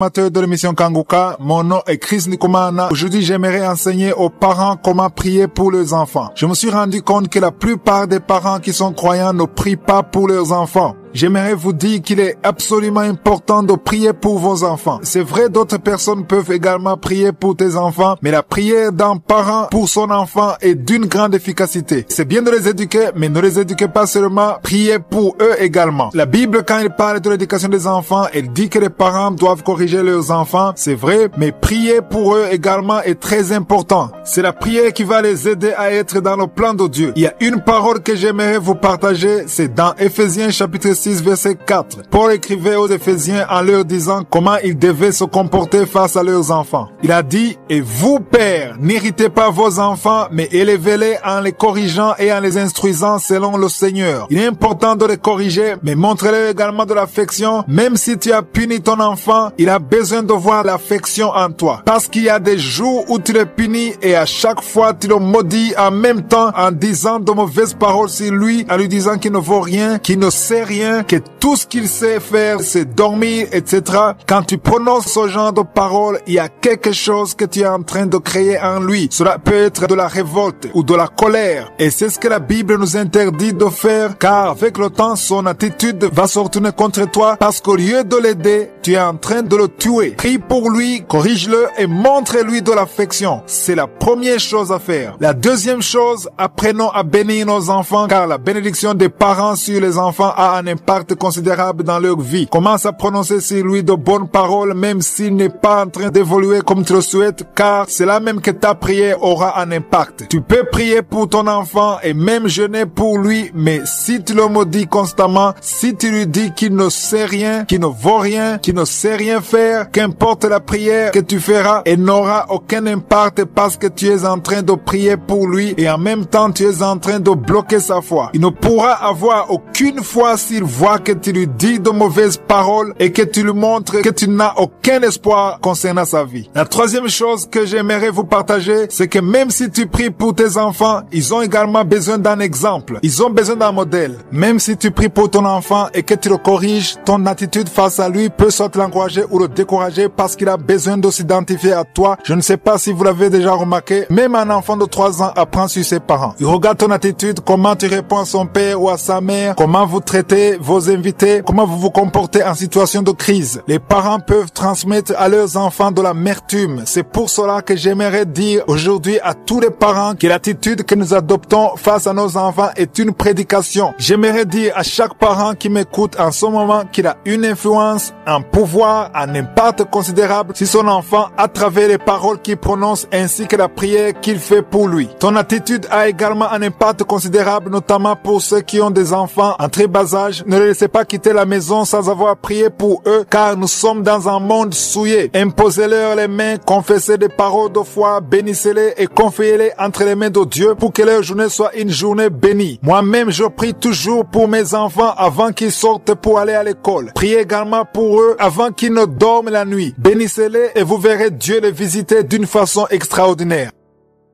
Amateur de l'émission Kanguka, mon nom est Chris Nikomana. Aujourd'hui, j'aimerais enseigner aux parents comment prier pour leurs enfants. Je me suis rendu compte que la plupart des parents qui sont croyants ne prient pas pour leurs enfants. J'aimerais vous dire qu'il est absolument important de prier pour vos enfants. C'est vrai, d'autres personnes peuvent également prier pour tes enfants, mais la prière d'un parent pour son enfant est d'une grande efficacité. C'est bien de les éduquer, mais ne les éduquez pas seulement, priez pour eux également. La Bible, quand elle parle de l'éducation des enfants, elle dit que les parents doivent corriger leurs enfants, c'est vrai, mais prier pour eux également est très important. C'est la prière qui va les aider à être dans le plan de Dieu. Il y a une parole que j'aimerais vous partager, c'est dans Éphésiens chapitre 6 verset 4. Paul écrivait aux Éphésiens en leur disant comment ils devaient se comporter face à leurs enfants. Il a dit, et vous pères, n'irritez pas vos enfants, mais élevez-les en les corrigeant et en les instruisant selon le Seigneur. Il est important de les corriger, mais montrez-leur également de l'affection. Même si tu as puni ton enfant, il a besoin de voir l'affection en toi. Parce qu'il y a des jours où tu le punis et à chaque fois tu le maudis en même temps en disant de mauvaises paroles sur lui, en lui disant qu'il ne vaut rien, qu'il ne sait rien, que tout ce qu'il sait faire c'est dormir, etc. Quand tu prononces ce genre de paroles, il y a quelque chose que tu es en train de créer en lui. Cela peut être de la révolte ou de la colère. Et c'est ce que la Bible nous interdit de faire, car avec le temps, son attitude va se retourner contre toi parce qu'au lieu de l'aider, tu es en train de le tuer. Prie pour lui, corrige-le et montre-lui de l'affection. C'est la première chose à faire. La deuxième chose, apprenons à bénir nos enfants, car la bénédiction des parents sur les enfants a un impact considérable dans leur vie. Commence à prononcer sur lui de bonnes paroles, même s'il n'est pas en train d'évoluer comme tu le souhaites, car c'est là même que ta prière aura un impact. Tu peux prier pour ton enfant et même jeûner pour lui, mais si tu le maudis constamment, si tu lui dis qu'il ne sait rien, qu'il ne vaut rien, qu'il ne sait rien faire, qu'importe la prière que tu feras, elle n'aura aucun impact parce que tu es en train de prier pour lui et en même temps tu es en train de bloquer sa foi. Il ne pourra avoir aucune foi s'il voit que tu lui dis de mauvaises paroles et que tu lui montres que tu n'as aucun espoir concernant sa vie. La troisième chose que j'aimerais vous partager, c'est que même si tu pries pour tes enfants, ils ont également besoin d'un exemple. Ils ont besoin d'un modèle. Même si tu pries pour ton enfant et que tu le corriges, ton attitude face à lui peut soit l'encourager ou le décourager parce qu'il a besoin de s'identifier à toi. Je ne sais pas si vous l'avez déjà remarqué, même un enfant de 3 ans apprend sur ses parents. Il regarde ton attitude, comment tu réponds à son père ou à sa mère, comment vous traitez vos invités, comment vous vous comportez en situation de crise. Les parents peuvent transmettre à leurs enfants de l'amertume. C'est pour cela que j'aimerais dire aujourd'hui à tous les parents que l'attitude que nous adoptons face à nos enfants est une prédication. J'aimerais dire à chaque parent qui m'écoute en ce moment qu'il a une influence, un pouvoir, un impact considérable sur son enfant à travers les paroles qu'il prononce ainsi que la prière qu'il fait pour lui. Ton attitude a également un impact considérable, notamment pour ceux qui ont des enfants en très bas âge. Ne les laissez pas quitter la maison sans avoir prié pour eux, car nous sommes dans un monde souillé. Imposez-leur les mains, confessez des paroles de foi, bénissez-les et confiez-les entre les mains de Dieu pour que leur journée soit une journée bénie. Moi-même, je prie toujours pour mes enfants avant qu'ils sortent pour aller à l'école. Priez également pour eux avant qu'ils ne dorment la nuit. Bénissez-les et vous verrez Dieu les visiter d'une façon extraordinaire.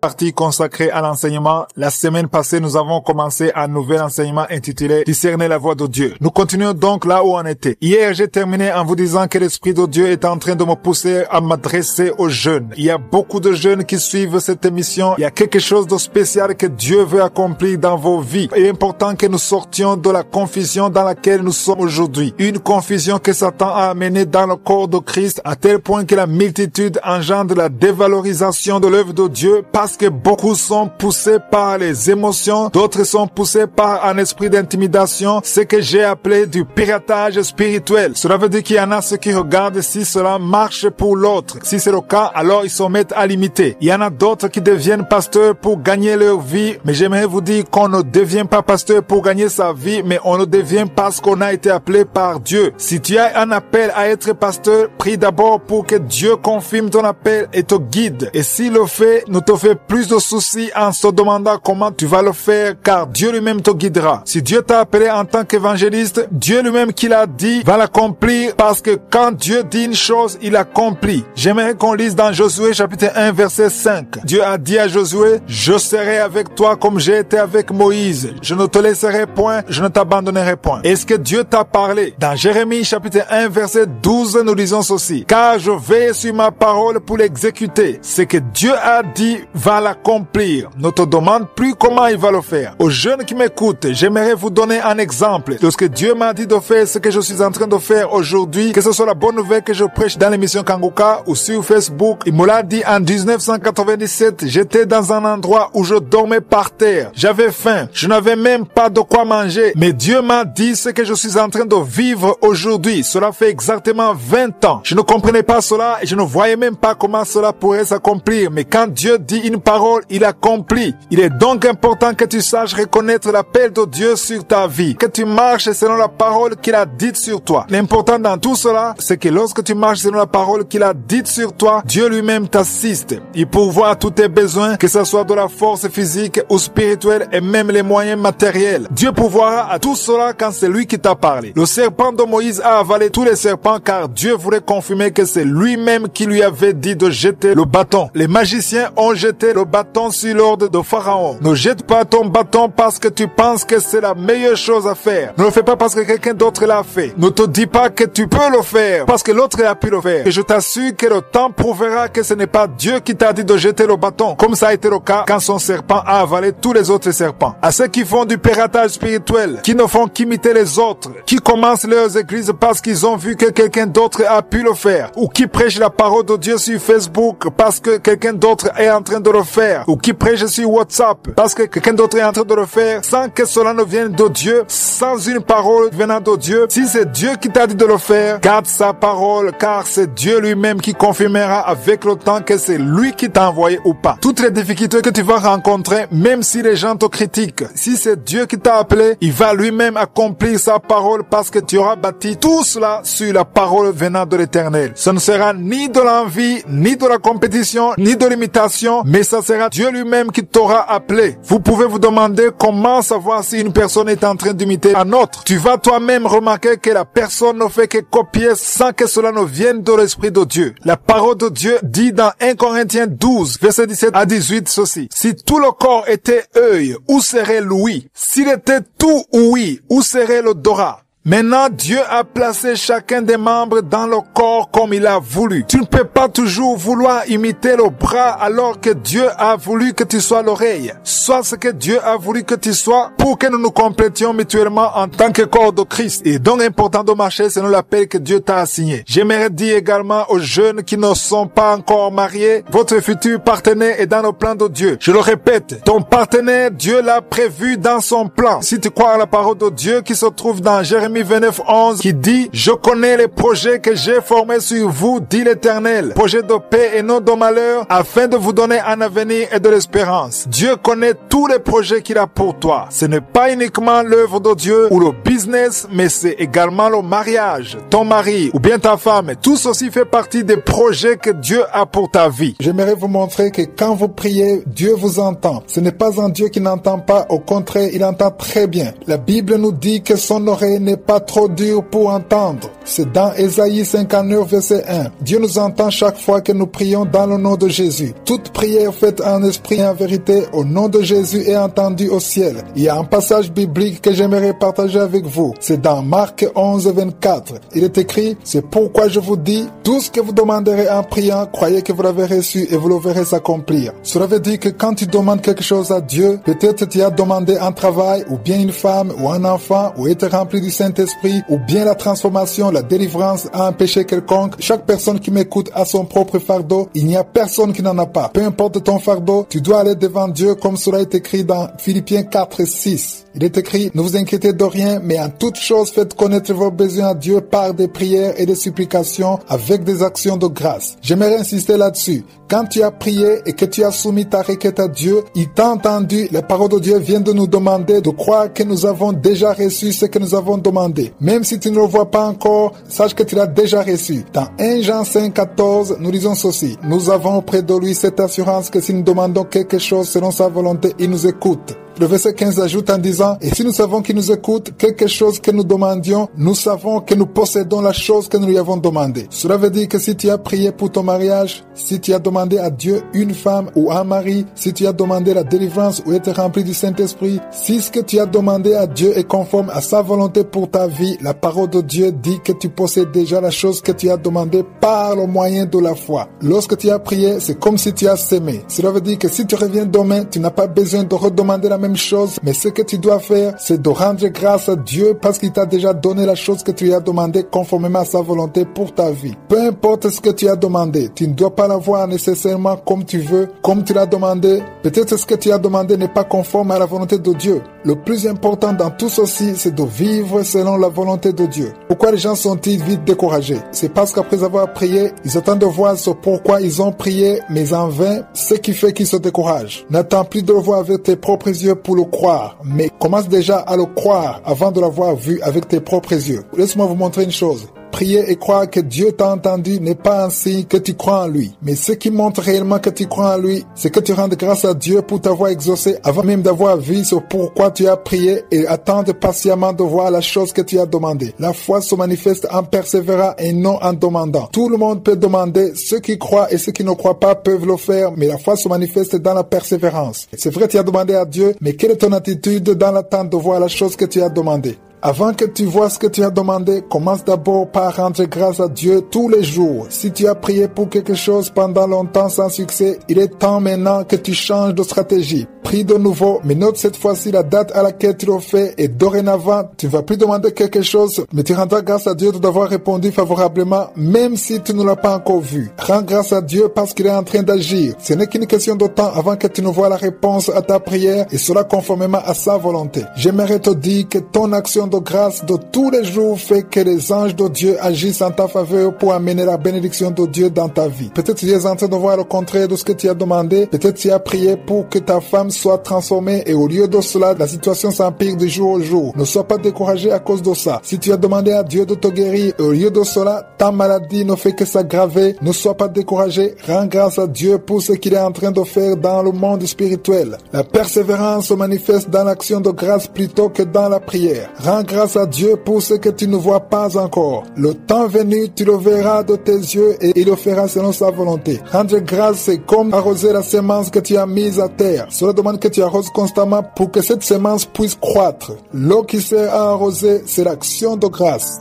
Partie consacrée à l'enseignement. La semaine passée, nous avons commencé un nouvel enseignement intitulé Discerner la voix de Dieu. Nous continuons donc là où on était. Hier, j'ai terminé en vous disant que l'Esprit de Dieu est en train de me pousser à m'adresser aux jeunes. Il y a beaucoup de jeunes qui suivent cette émission. Il y a quelque chose de spécial que Dieu veut accomplir dans vos vies. Il est important que nous sortions de la confusion dans laquelle nous sommes aujourd'hui. Une confusion que Satan a amenée dans le corps de Christ à tel point que la multitude engendre la dévalorisation de l'œuvre de Dieu parce que beaucoup sont poussés par les émotions, d'autres sont poussés par un esprit d'intimidation, ce que j'ai appelé du piratage spirituel. Cela veut dire qu'il y en a ceux qui regardent si cela marche pour l'autre. Si c'est le cas, alors ils se mettent à l'imiter. Il y en a d'autres qui deviennent pasteurs pour gagner leur vie, mais j'aimerais vous dire qu'on ne devient pas pasteur pour gagner sa vie, mais on le devient parce qu'on a été appelé par Dieu. Si tu as un appel à être pasteur, prie d'abord pour que Dieu confirme ton appel et te guide. Et s'il le fait, ne te fais plus de soucis en se demandant comment tu vas le faire, car Dieu lui-même te guidera. Si Dieu t'a appelé en tant qu'évangéliste, Dieu lui-même qui l'a dit va l'accomplir, parce que quand Dieu dit une chose, il accomplit. J'aimerais qu'on lise dans Josué chapitre 1 verset 5. Dieu a dit à Josué, je serai avec toi comme j'ai été avec Moïse. Je ne te laisserai point, je ne t'abandonnerai point. Est-ce que Dieu t'a parlé? Dans Jérémie chapitre 1 verset 12, nous lisons ceci. Car je veille sur ma parole pour l'exécuter. Ce que Dieu a dit va l'accomplir. Ne te demande plus comment il va le faire. Aux jeunes qui m'écoutent, j'aimerais vous donner un exemple de ce que Dieu m'a dit de faire, ce que je suis en train de faire aujourd'hui, que ce soit la bonne nouvelle que je prêche dans l'émission Kanguka ou sur Facebook. Il me l'a dit en 1997, j'étais dans un endroit où je dormais par terre. J'avais faim, je n'avais même pas de quoi manger, mais Dieu m'a dit ce que je suis en train de vivre aujourd'hui. Cela fait exactement 20 ans. Je ne comprenais pas cela et je ne voyais même pas comment cela pourrait s'accomplir, mais quand Dieu dit une parole, il accomplit. Il est donc important que tu saches reconnaître l'appel de Dieu sur ta vie, que tu marches selon la parole qu'il a dite sur toi. L'important dans tout cela, c'est que lorsque tu marches selon la parole qu'il a dite sur toi, Dieu lui-même t'assiste. Il pourvoit à tous tes besoins, que ce soit de la force physique ou spirituelle et même les moyens matériels. Dieu pourvoira à tout cela quand c'est lui qui t'a parlé. Le serpent de Moïse a avalé tous les serpents car Dieu voulait confirmer que c'est lui-même qui lui avait dit de jeter le bâton. Les magiciens ont jeté le bâton sur l'ordre de Pharaon. Ne jette pas ton bâton parce que tu penses que c'est la meilleure chose à faire. Ne le fais pas parce que quelqu'un d'autre l'a fait. Ne te dis pas que tu peux le faire parce que l'autre a pu le faire. Et je t'assure que le temps prouvera que ce n'est pas Dieu qui t'a dit de jeter le bâton, comme ça a été le cas quand son serpent a avalé tous les autres serpents. À ceux qui font du piratage spirituel, qui ne font qu'imiter les autres, qui commencent leurs églises parce qu'ils ont vu que quelqu'un d'autre a pu le faire, ou qui prêchent la parole de Dieu sur Facebook parce que quelqu'un d'autre est en train de le faire, ou qui prêchent sur WhatsApp parce que quelqu'un d'autre est en train de le faire, sans que cela ne vienne de Dieu, sans une parole venant de Dieu. Si c'est Dieu qui t'a dit de le faire, garde sa parole, car c'est Dieu lui-même qui confirmera avec le temps que c'est lui qui t'a envoyé ou pas. Toutes les difficultés que tu vas rencontrer, même si les gens te critiquent, si c'est Dieu qui t'a appelé, il va lui-même accomplir sa parole parce que tu auras bâti tout cela sur la parole venant de l'Éternel. Ce ne sera ni de l'envie, ni de la compétition, ni de l'imitation, mais ça sera Dieu lui-même qui t'aura appelé. Vous pouvez vous demander comment savoir si une personne est en train d'imiter un autre. Tu vas toi-même remarquer que la personne ne fait que copier sans que cela ne vienne de l'Esprit de Dieu. La parole de Dieu dit dans 1 Corinthiens 12, verset 17 à 18 ceci. Si tout le corps était œil, où serait l'ouïe? S'il était tout ouïe, où serait l'odorat? Maintenant, Dieu a placé chacun des membres dans le corps comme il a voulu. Tu ne peux pas toujours vouloir imiter le bras alors que Dieu a voulu que tu sois l'oreille. Sois ce que Dieu a voulu que tu sois pour que nous nous complétions mutuellement en tant que corps de Christ. Il est donc important de marcher selon l'appel que Dieu t'a assigné. J'aimerais dire également aux jeunes qui ne sont pas encore mariés, votre futur partenaire est dans le plan de Dieu. Je le répète, ton partenaire, Dieu l'a prévu dans son plan. Si tu crois à la parole de Dieu qui se trouve dans Jérémie 29:11 qui dit « Je connais les projets que j'ai formés sur vous, dit l'Éternel, projets de paix et non de malheur, afin de vous donner un avenir et de l'espérance. » Dieu connaît tous les projets qu'il a pour toi. Ce n'est pas uniquement l'œuvre de Dieu ou le business, mais c'est également le mariage, ton mari ou bien ta femme. Tout ceci fait partie des projets que Dieu a pour ta vie. J'aimerais vous montrer que quand vous priez, Dieu vous entend. Ce n'est pas un Dieu qui n'entend pas, au contraire, il entend très bien. La Bible nous dit que son oreille n'est pas trop dur pour entendre. C'est dans Ésaïe 59 verset 1. Dieu nous entend chaque fois que nous prions dans le nom de Jésus. Toute prière faite en esprit et en vérité au nom de Jésus est entendue au ciel. Il y a un passage biblique que j'aimerais partager avec vous. C'est dans Marc 11 24. Il est écrit, c'est pourquoi je vous dis, tout ce que vous demanderez en priant, croyez que vous l'avez reçu et vous le verrez s'accomplir. Cela veut dire que quand tu demandes quelque chose à Dieu, peut-être tu as demandé un travail ou bien une femme ou un enfant ou être rempli du Saint-Esprit ou bien la transformation, la délivrance à un péché quelconque. Chaque personne qui m'écoute a son propre fardeau. Il n'y a personne qui n'en a pas. Peu importe ton fardeau, tu dois aller devant Dieu comme cela est écrit dans Philippiens 4:6. Il est écrit, ne vous inquiétez de rien, mais en toute chose faites connaître vos besoins à Dieu par des prières et des supplications avec des actions de grâce. J'aimerais insister là-dessus. Quand tu as prié et que tu as soumis ta requête à Dieu, il t'a entendu. La parole de Dieu vient de nous demander de croire que nous avons déjà reçu ce que nous avons demandé demandé. Même si tu ne le vois pas encore, sache que tu l'as déjà reçu. Dans 1 Jean 5,14, nous lisons ceci. Nous avons auprès de lui cette assurance que si nous demandons quelque chose selon sa volonté, il nous écoute. Le verset 15 ajoute en disant, et si nous savons qu'il nous écoute, quelque chose que nous demandions, nous savons que nous possédons la chose que nous lui avons demandé. Cela veut dire que si tu as prié pour ton mariage, si tu as demandé à Dieu une femme ou un mari, si tu as demandé la délivrance ou être rempli du Saint-Esprit, si ce que tu as demandé à Dieu est conforme à sa volonté pour ta vie, la parole de Dieu dit que tu possèdes déjà la chose que tu as demandé par le moyen de la foi. Lorsque tu as prié, c'est comme si tu as sémé. Cela veut dire que si tu reviens demain, tu n'as pas besoin de redemander la même chose, mais ce que tu dois faire, c'est de rendre grâce à Dieu parce qu'il t'a déjà donné la chose que tu lui as demandé conformément à sa volonté pour ta vie. Peu importe ce que tu as demandé, tu ne dois pas l'avoir nécessairement comme tu veux, comme tu l'as demandé. Peut-être ce que tu as demandé n'est pas conforme à la volonté de Dieu. Le plus important dans tout ceci, c'est de vivre selon la volonté de Dieu. Pourquoi les gens sont-ils vite découragés? C'est parce qu'après avoir prié, ils attendent de voir ce pourquoi ils ont prié, mais en vain, ce qui fait qu'ils se découragent. N'attends plus de le voir avec tes propres yeux pour le croire, mais commence déjà à le croire avant de l'avoir vu avec tes propres yeux. Laisse-moi vous montrer une chose. Prier et croire que Dieu t'a entendu n'est pas un signe que tu crois en lui. Mais ce qui montre réellement que tu crois en lui, c'est que tu rendes grâce à Dieu pour t'avoir exaucé avant même d'avoir vu ce pourquoi tu as prié et attendre patiemment de voir la chose que tu as demandé. La foi se manifeste en persévérant et non en demandant. Tout le monde peut demander, ceux qui croient et ceux qui ne croient pas peuvent le faire, mais la foi se manifeste dans la persévérance. C'est vrai, tu as demandé à Dieu, mais quelle est ton attitude dans l'attente de voir la chose que tu as demandé? Avant que tu vois ce que tu as demandé, commence d'abord par rendre grâce à Dieu tous les jours. Si tu as prié pour quelque chose pendant longtemps sans succès, il est temps maintenant que tu changes de stratégie. Prie de nouveau, mais note cette fois-ci la date à laquelle tu le fais et dorénavant, tu ne vas plus demander quelque chose, mais tu rendras grâce à Dieu d'avoir répondu favorablement, même si tu ne l'as pas encore vu. Rends grâce à Dieu parce qu'il est en train d'agir. Ce n'est qu'une question de temps avant que tu ne vois la réponse à ta prière et cela conformément à sa volonté. J'aimerais te dire que ton action de grâce de tous les jours fait que les anges de Dieu agissent en ta faveur pour amener la bénédiction de Dieu dans ta vie. Peut-être tu es en train de voir le contraire de ce que tu as demandé. Peut-être tu as prié pour que ta femme soit transformée et au lieu de cela, la situation s'empire de jour au jour. Ne sois pas découragé à cause de ça. Si tu as demandé à Dieu de te guérir et au lieu de cela, ta maladie ne fait que s'aggraver, ne sois pas découragé. Rends grâce à Dieu pour ce qu'il est en train de faire dans le monde spirituel. La persévérance se manifeste dans l'action de grâce plutôt que dans la prière. Rends grâce à Dieu pour ce que tu ne vois pas encore. Le temps venu, tu le verras de tes yeux et il le fera selon sa volonté. Rendre grâce, c'est comme arroser la semence que tu as mise à terre. Cela demande que tu arroses constamment pour que cette semence puisse croître. L'eau qui sert à arroser, c'est l'action de grâce.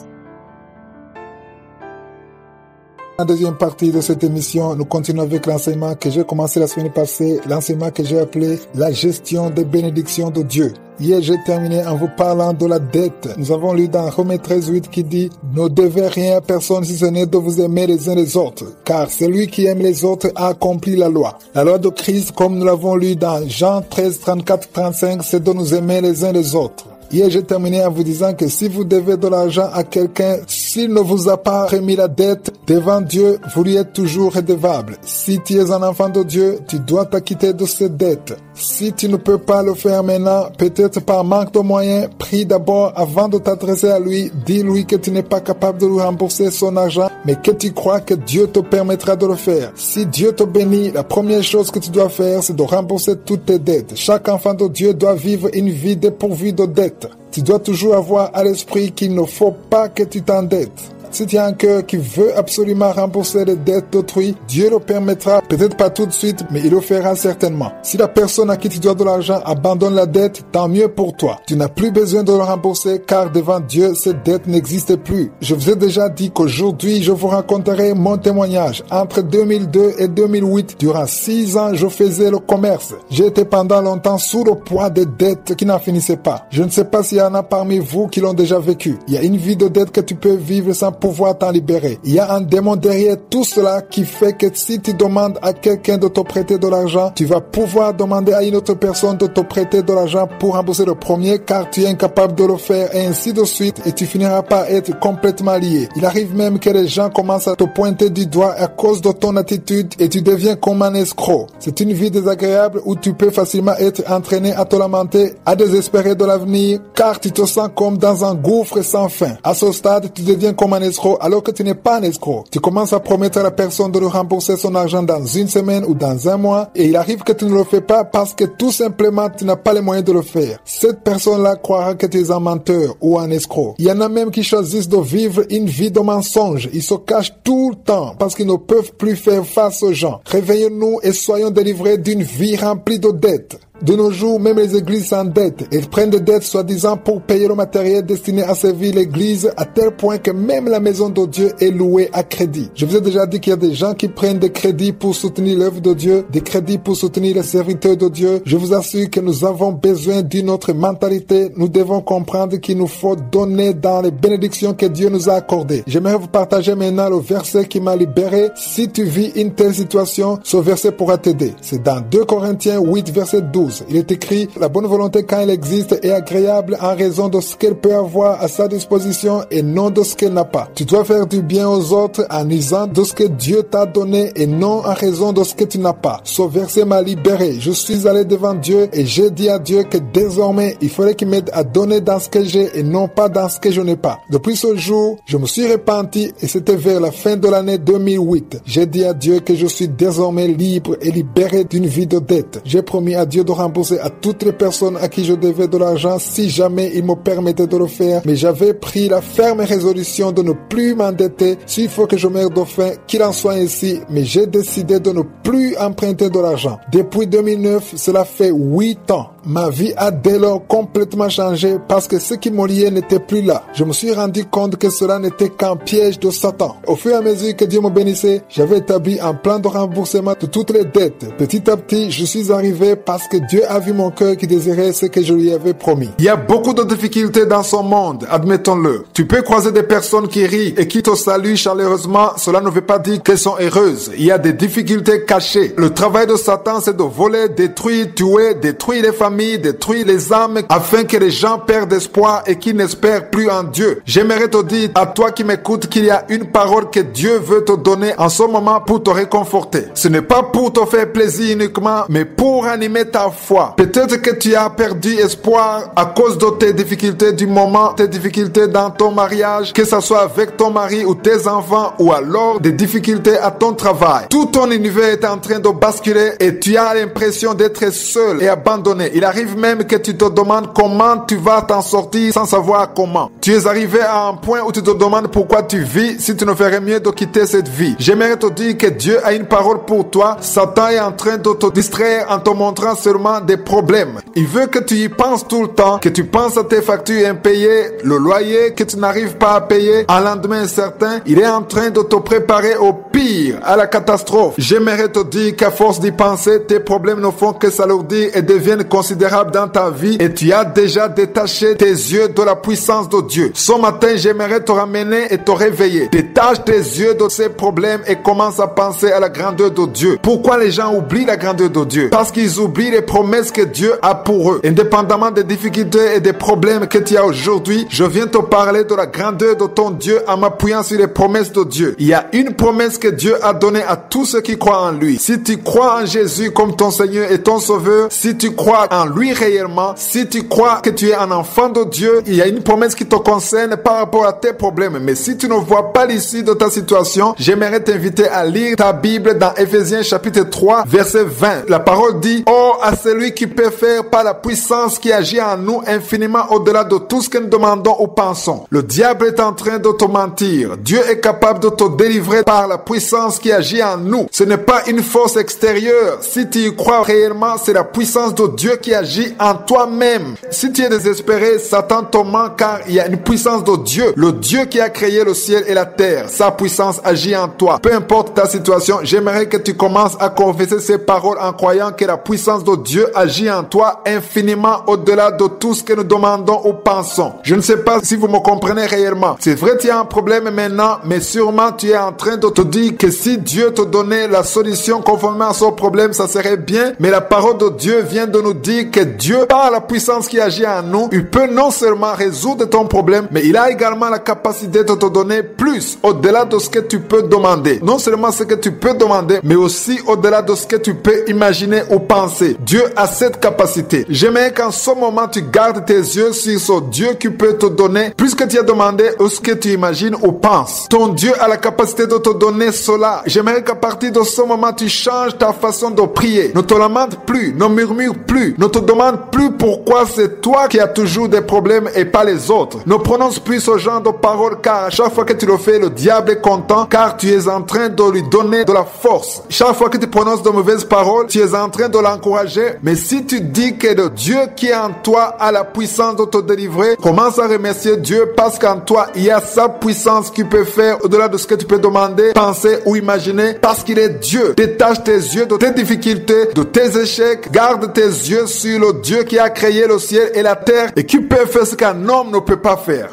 La deuxième partie de cette émission, nous continuons avec l'enseignement que j'ai commencé la semaine passée, l'enseignement que j'ai appelé la gestion des bénédictions de Dieu. Hier, j'ai terminé en vous parlant de la dette. Nous avons lu dans Romains 13:8 qui dit « Ne devez rien à personne si ce n'est de vous aimer les uns les autres, car celui qui aime les autres a accompli la loi. » La loi de Christ, comme nous l'avons lu dans Jean 13:34-35, c'est de nous aimer les uns les autres. Hier, j'ai terminé en vous disant que si vous devez de l'argent à quelqu'un, s'il ne vous a pas remis la dette, devant Dieu, vous lui êtes toujours redevable. Si tu es un enfant de Dieu, tu dois t'acquitter de cette dette. Si tu ne peux pas le faire maintenant, peut-être par manque de moyens, prie d'abord avant de t'adresser à lui. Dis-lui que tu n'es pas capable de lui rembourser son argent, mais que tu crois que Dieu te permettra de le faire. Si Dieu te bénit, la première chose que tu dois faire, c'est de rembourser toutes tes dettes. Chaque enfant de Dieu doit vivre une vie dépourvue de dettes. Tu dois toujours avoir à l'esprit qu'il ne faut pas que tu t'endettes. Si tu as un cœur qui veut absolument rembourser les dettes d'autrui, Dieu le permettra, peut-être pas tout de suite, mais il le fera certainement. Si la personne à qui tu dois de l'argent abandonne la dette, tant mieux pour toi. Tu n'as plus besoin de le rembourser car devant Dieu, cette dette n'existe plus. Je vous ai déjà dit qu'aujourd'hui, je vous raconterai mon témoignage. Entre 2002 et 2008, durant 6 ans, je faisais le commerce. J'ai été pendant longtemps sous le poids des dettes qui n'en finissaient pas. Je ne sais pas s'il y en a parmi vous qui l'ont déjà vécu. Il y a une vie de dette que tu peux vivre sans pouvoir t'en libérer. Il y a un démon derrière tout cela qui fait que si tu demandes à quelqu'un de te prêter de l'argent, tu vas pouvoir demander à une autre personne de te prêter de l'argent pour rembourser le premier car tu es incapable de le faire et ainsi de suite et tu finiras par être complètement lié. Il arrive même que les gens commencent à te pointer du doigt à cause de ton attitude et tu deviens comme un escroc. C'est une vie désagréable où tu peux facilement être entraîné à te lamenter, à désespérer de l'avenir car tu te sens comme dans un gouffre sans fin. À ce stade, tu deviens comme un escroc alors que tu n'es pas un escroc. Tu commences à promettre à la personne de lui rembourser son argent dans une semaine ou dans un mois et il arrive que tu ne le fais pas parce que tout simplement tu n'as pas les moyens de le faire. Cette personne-là croira que tu es un menteur ou un escroc. Il y en a même qui choisissent de vivre une vie de mensonge. Ils se cachent tout le temps parce qu'ils ne peuvent plus faire face aux gens. Réveillons-nous et soyons délivrés d'une vie remplie de dettes. De nos jours, même les églises s'endettent. Elles prennent des dettes soi-disant pour payer le matériel destiné à servir l'église à tel point que même la maison de Dieu est louée à crédit. Je vous ai déjà dit qu'il y a des gens qui prennent des crédits pour soutenir l'œuvre de Dieu, des crédits pour soutenir les serviteurs de Dieu. Je vous assure que nous avons besoin d'une autre mentalité. Nous devons comprendre qu'il nous faut donner dans les bénédictions que Dieu nous a accordées. J'aimerais vous partager maintenant le verset qui m'a libéré. Si tu vis une telle situation, ce verset pourra t'aider. C'est dans 2 Corinthiens 8, verset 12. Il est écrit, la bonne volonté quand elle existe est agréable en raison de ce qu'elle peut avoir à sa disposition et non de ce qu'elle n'a pas. Tu dois faire du bien aux autres en usant de ce que Dieu t'a donné et non en raison de ce que tu n'as pas. Ce verset m'a libéré. Je suis allé devant Dieu et j'ai dit à Dieu que désormais, il fallait qu'il m'aide à donner dans ce que j'ai et non pas dans ce que je n'ai pas. Depuis ce jour, je me suis repenti et c'était vers la fin de l'année 2008. J'ai dit à Dieu que je suis désormais libre et libéré d'une vie de dette. J'ai promis à Dieu de rembourser à toutes les personnes à qui je devais de l'argent si jamais il me permettait de le faire, mais j'avais pris la ferme résolution de ne plus m'endetter s'il faut que je meure de faim, qu'il en soit ainsi, mais j'ai décidé de ne plus emprunter de l'argent. Depuis 2009, cela fait 8 ans. Ma vie a dès lors complètement changé parce que ce qui me liait n'était plus là. Je me suis rendu compte que cela n'était qu'un piège de Satan. Au fur et à mesure que Dieu me bénissait, j'avais établi un plan de remboursement de toutes les dettes. Petit à petit, je suis arrivé parce que Dieu a vu mon cœur qui désirait ce que je lui avais promis. Il y a beaucoup de difficultés dans son monde, admettons-le. Tu peux croiser des personnes qui rient et qui te saluent chaleureusement. Cela ne veut pas dire qu'elles sont heureuses. Il y a des difficultés cachées. Le travail de Satan, c'est de voler, détruire, tuer, détruire les familles, détruire les âmes afin que les gens perdent espoir et qu'ils n'espèrent plus en Dieu. J'aimerais te dire à toi qui m'écoutes qu'il y a une parole que Dieu veut te donner en ce moment pour te réconforter. Ce n'est pas pour te faire plaisir uniquement, mais pour animer ta foi. Peut-être que tu as perdu espoir à cause de tes difficultés du moment, tes difficultés dans ton mariage, que ce soit avec ton mari ou tes enfants, ou alors des difficultés à ton travail. Tout ton univers est en train de basculer et tu as l'impression d'être seul et abandonné. Il arrive même que tu te demandes comment tu vas t'en sortir sans savoir comment. Tu es arrivé à un point où tu te demandes pourquoi tu vis si tu ne ferais mieux de quitter cette vie. J'aimerais te dire que Dieu a une parole pour toi. Satan est en train de te distraire en te montrant seulement des problèmes. Il veut que tu y penses tout le temps, que tu penses à tes factures impayées, le loyer que tu n'arrives pas à payer, un lendemain incertain. Il est en train de te préparer au pire, à la catastrophe. J'aimerais te dire qu'à force d'y penser, tes problèmes ne font que s'alourdir et deviennent considérables dans ta vie et tu as déjà détaché tes yeux de la puissance de Dieu. Ce matin, j'aimerais te ramener et te réveiller. Détache tes yeux de ces problèmes et commence à penser à la grandeur de Dieu. Pourquoi les gens oublient la grandeur de Dieu? Parce qu'ils oublient les promesses que Dieu a pour eux. Indépendamment des difficultés et des problèmes que tu as aujourd'hui, je viens te parler de la grandeur de ton Dieu en m'appuyant sur les promesses de Dieu. Il y a une promesse que Dieu a donnée à tous ceux qui croient en lui. Si tu crois en Jésus comme ton Seigneur et ton Sauveur, si tu crois en lui réellement, si tu crois que tu es un enfant de Dieu, il y a une promesse qui te concerne par rapport à tes problèmes. Mais si tu ne vois pas l'issue de ta situation, j'aimerais t'inviter à lire ta Bible dans Éphésiens chapitre 3, verset 20. La parole dit, « Or, à celui qui peut faire par la puissance qui agit en nous infiniment au-delà de tout ce que nous demandons ou pensons. » Le diable est en train de te mentir. Dieu est capable de te délivrer par la puissance qui agit en nous. Ce n'est pas une force extérieure. Si tu y crois réellement, c'est la puissance de Dieu qui agit en toi-même. Si tu es désespéré, Satan te ment car il y a une puissance de Dieu. Le Dieu qui a créé le ciel et la terre. Sa puissance agit en toi. Peu importe ta situation, j'aimerais que tu commences à confesser ces paroles en croyant que la puissance de notre Dieu agit en toi infiniment au-delà de tout ce que nous demandons ou pensons. Je ne sais pas si vous me comprenez réellement. C'est vrai, tu as un problème maintenant, mais sûrement tu es en train de te dire que si Dieu te donnait la solution conformément à son problème, ça serait bien. Mais la parole de Dieu vient de nous dire que Dieu, par la puissance qui agit en nous, il peut non seulement résoudre ton problème, mais il a également la capacité de te donner plus au-delà de ce que tu peux demander. Non seulement ce que tu peux demander, mais aussi au-delà de ce que tu peux imaginer ou penser. Dieu a cette capacité. J'aimerais qu'en ce moment, tu gardes tes yeux sur ce Dieu qui peut te donner plus que tu as demandé ou ce que tu imagines ou penses. Ton Dieu a la capacité de te donner cela. J'aimerais qu'à partir de ce moment, tu changes ta façon de prier. Ne te lamente plus, ne murmure plus, ne te demande plus pourquoi c'est toi qui as toujours des problèmes et pas les autres. Ne prononce plus ce genre de paroles, car à chaque fois que tu le fais, le diable est content, car tu es en train de lui donner de la force. Chaque fois que tu prononces de mauvaises paroles, tu es en train de l'encourager. Mais si tu dis que le Dieu qui est en toi a la puissance de te délivrer, commence à remercier Dieu parce qu'en toi, il y a sa puissance qui peut faire au-delà de ce que tu peux demander, penser ou imaginer, parce qu'il est Dieu. Détache tes yeux de tes difficultés, de tes échecs. Garde tes yeux sur le Dieu qui a créé le ciel et la terre et qui peut faire ce qu'un homme ne peut pas faire.